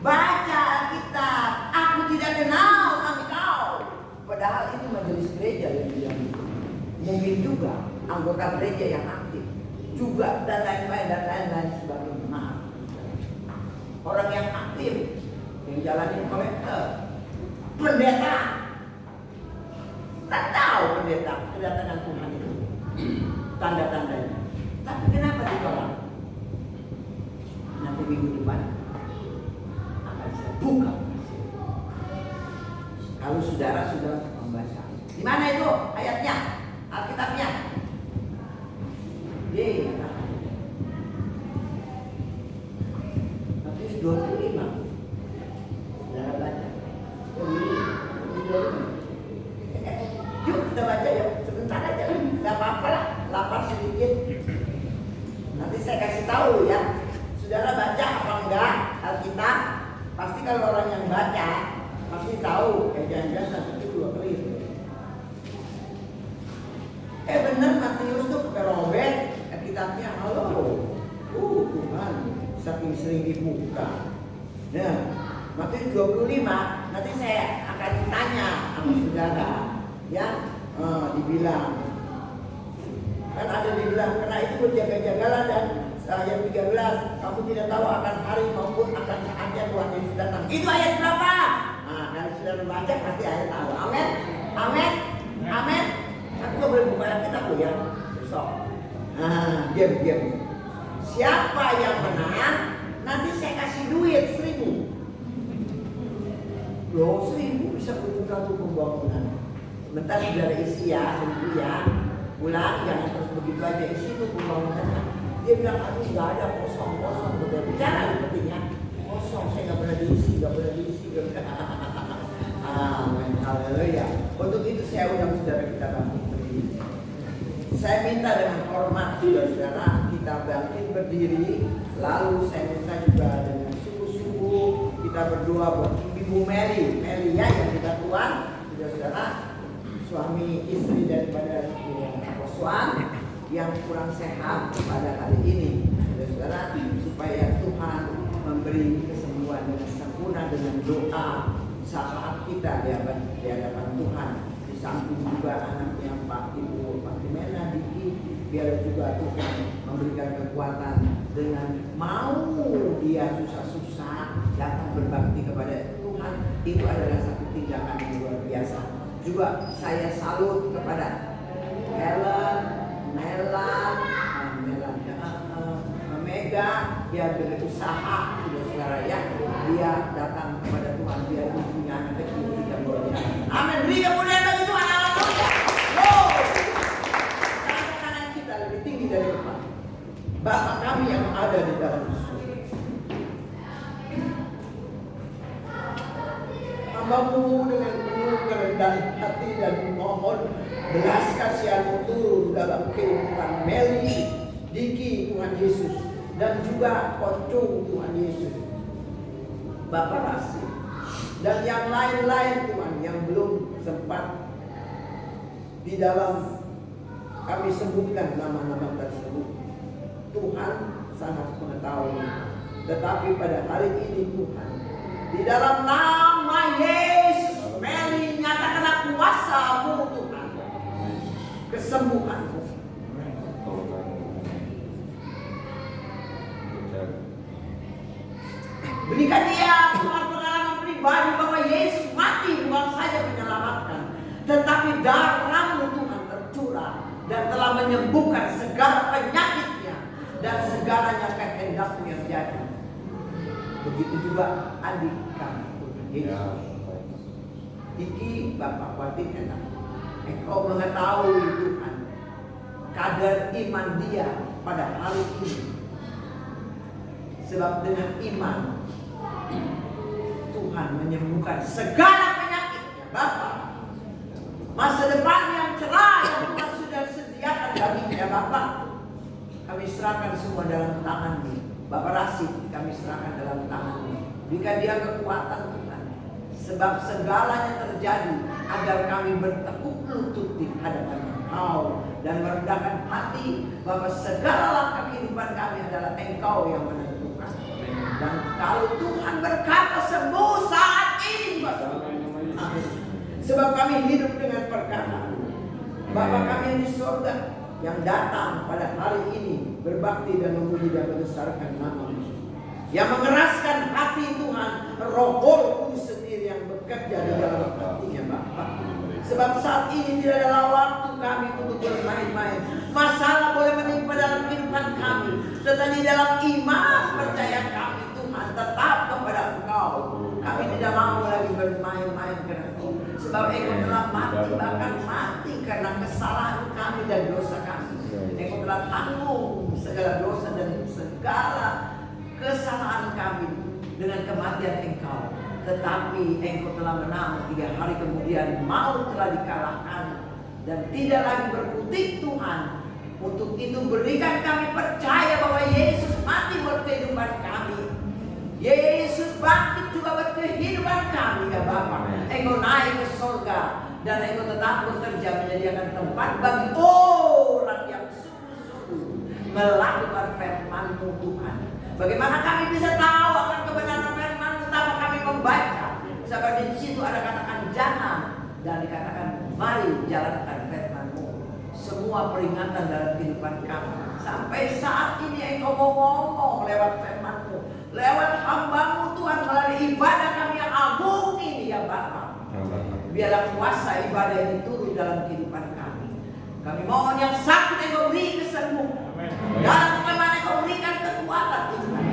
Baca Alkitab. Aku tidak kenal engkau. Padahal ini majelis gereja yang bilang itu. Mungkin juga anggota gereja yang aktif juga dan lain-lain sebagainya. Maaf. Orang yang aktif yang jalanin kolektor, pendeta, tak tahu pendeta kedatangan Tuhan itu tanda-tandanya. Tapi kenapa ditolak? Nanti minggu depan akan saya buka. Kalau saudara sudah membaca, di mana itu ayatnya, Alkitabnya? Matius 25. Saudara baca. Yuk kita baca yuk, sebentar aja, nggak apa-apa lah, lapar sedikit. Nanti saya kasih tahu ya, saudara baca apa enggak Alkitab. Pasti kalau orang yang baca pasti tahu, jangan-jangan nanti itu dua kali. Bener Matius tuh kerobek Alkitabnya, halo, Tuhan, saking sering dibuka. Nah, Matius 25, nanti saya akan tanya sama saudara, ya, dibilang, kan ada dibilang, karena itu berjaga-jagalah dan ayat 13, kamu tidak tahu akan hari maupun akan saatnya Tuhan Yesus datang. Itu ayat berapa? Nah, kalau sudah membaca pasti ayat tahu. Amin, amin, amin. Aku gak boleh buka Alkitab tuh ya, besok. Nah, diam. Siapa yang menang, nanti saya kasih duit 1.000. Loh, 1.000 bisa berjuta tuh pembangunan. Sebentar saudara isi ya, 1.000 ya. Pulang, jangan terus begitu aja isi tuh pembangunannya. Dia bilang, aduh nggak ada, kosong. Udah bicara pentingnya, kosong, saya nggak pernah diisi. Amin, haleluya. Untuk itu saya undang saudara kita bangkit berdiri. Saya minta dengan hormat saudara-saudara kita bangkit berdiri. Lalu saya minta juga dengan sungguh-sungguh kita berdoa buat Ibu Meli ya yang kita Tuhan, saudara-saudara, suami istri daripada Poswan yang kurang sehat pada hari ini, saudara-saudara, supaya Tuhan memberi kesembuhan dengan sempurna dengan doa saat kita di hadapan Tuhan. Di samping juga anaknya Pak Ibu Pak Dimena Diki, biar juga Tuhan memberikan kekuatan dengan mau dia susah-susah datang berbakti kepada Tuhan. Itu adalah satu tindakan yang luar biasa. Juga saya salut kepada Helen, Melan, Mega, dia berusaha, saudara ya, dia datang kepada Tuhan, dia punya anak kecil tidak boleh. Amin. Beri kemuliaan bagi Tuhan. Haleluya. Tangan kita lebih tinggi dari depan. Bapa kami yang ada di dalam surga. Hamba-Mu dengan penuh kerendahan hati dan mohon belas kasihan-Mu turun dalam kehidupan Meli, Diki, Tuhan Yesus, dan juga Pocong, Tuhan Yesus, Bapak Rasif, dan yang lain-lain Tuhan yang belum sempat di dalam kami sebutkan nama-nama tersebut. Tuhan sangat mengetahui. Tetapi pada hari ini Tuhan, di dalam nama Yesus, Meli, nyatakanlah kuasa-Mu Tuhan, kesembuhan-Mu. Berikan dia pengalaman pribadi bahwa Yesus mati bukan saja menyelamatkan, tetapi darah-Mu Tuhan tercurah dan telah menyembuhkan segala penyakitnya dan segalanya kehendak-Mu yang jadi. Begitu juga adik kami Yesus. Iki Bapak Watin enak. Engkau mengetahui Tuhan kadar iman dia pada hari ini. Sebab dengan iman Tuhan menyembuhkan segala penyakitnya Bapak. Masa depan yang cerah yang Tuhan sudah sediakan baginya Bapak. Kami serahkan semua dalam tangan-Mu. Bapak Rasid kami serahkan dalam tangan-Mu. Berikan dia kekuatan Tuhan. Sebab segalanya terjadi agar kami bertekuk lutut di hadapan Engkau dan merendahkan hati bahwa segala langkah kehidupan kami adalah Engkau yang menentukan. Dan kalau Tuhan berkata sembuh saat ini Bapak. Amin. Sebab kami hidup dengan perkataan Bapa kami yang di surga, yang datang pada hari ini berbakti dan memuji dan membesarkan nama-Mu, yang mengeraskan hati Tuhan, Roh Kudus sendiri yang bekerja di dalam hatinya Bapa. Sebab saat ini tidak adalah waktu kami untuk bermain-main. Masalah boleh menimpa dalam kehidupan kami, tetapi dalam iman percaya kami Tuhan tetap kepada Engkau. Kami tidak mau lagi bermain-main karena Engkau. Sebab Engkau telah mati, bahkan mati karena kesalahan kami dan dosa kami. Engkau telah tanggung segala dosa dan segala kesalahan kami dengan kematian Engkau. Tetapi Engkau telah menang 3 hari kemudian, maut telah dikalahkan dan tidak lagi berkutik Tuhan. Untuk itu berikan kami percaya bahwa Yesus mati buat kehidupan kami. Yesus bangkit juga buat kehidupan kami ya Bapa. Engkau naik ke surga dan Engkau tetap bekerja menyediakan tempat bagi orang yang sungguh-sungguh melakukan firman-Mu Tuhan. Bagaimana kami bisa tahu akan kebenaran firman-Mu tanpa kami membaca? Sebab di situ ada katakan jangan dan dikatakan mari jalankan firman-Mu. Semua peringatan dalam kehidupan kami. Sampai saat ini Engkau mau ngomong lewat firman-Mu, lewat hamba-Mu Tuhan, melalui ibadah kami yang agung ini ya Bapa. Biarlah kuasa ibadah ini turun dalam kehidupan kami. Kami mohon yang sakit Engkau beri kesembuhan. Dalam kemana Engkau berikan kekuatan Tuhan.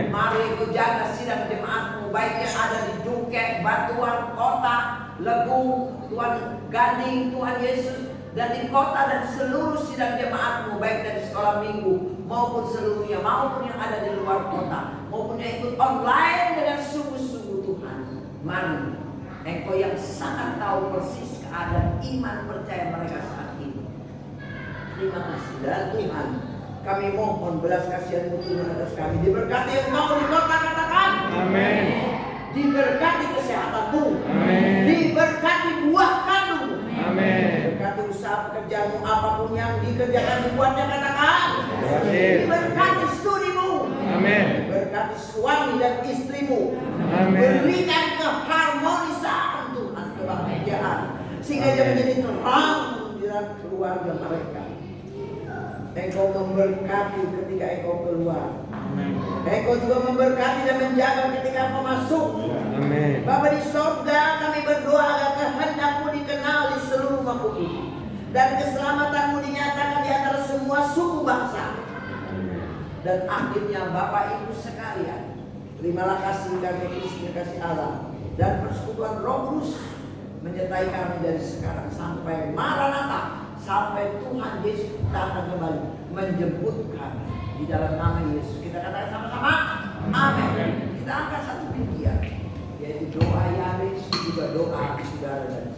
Mari Engkau jaga sidang jemaat-Mu, baik yang ada di Dukek, Batuan, Kota, Legung, Tuhan Gading, Tuhan Yesus, dan di kota dan seluruh sidang jemaat-Mu, baik dari sekolah minggu maupun seluruhnya, maupun yang ada di luar kota, maupun yang ikut online dengan sungguh-sungguh Tuhan. Mari Engkau yang sangat tahu persis keadaan iman percaya mereka saat ini. Terima kasih dan Tuhan, kami mohon belas kasihan-Mu turun atas kami. Diberkati Engkau di kota, katakan amin. Diberkati kesehatan-Mu, amin. Diberkati buah kandung-Mu, amin. Diberkati usaha pekerjaan-Mu, apapun yang dikerjakan dibuatnya, katakan amin. Diberkati studi-Mu, amin. Diberkati suami dan istri-Mu, amin. Berikan keharmonisan Tuhan, kebahagiaan, sehingga dia menjadi terang di dalam keluarga mereka. Engkau memberkati ketika engkau keluar. Engkau juga memberkati dan menjaga ketika engkau masuk.
Amin.
Bapa di sorga, kami berdoa agar kehendak-Mu dikenal di seluruh makhluk bumi, dan keselamatan-Mu dinyatakan di antara semua suku bangsa. Dan akhirnya Bapak Ibu sekalian, terimalah kasih kami Kristus, kasih Allah dan persekutuan Roh Kudus menyertai kami dari sekarang sampai Maranatha, sampai Tuhan Yesus datang kembali menjemput kami. Di dalam nama Yesus kita katakan sama-sama, amin. Kita angkat satu pujian, yaitu doa Yabes, juga doa saudara dan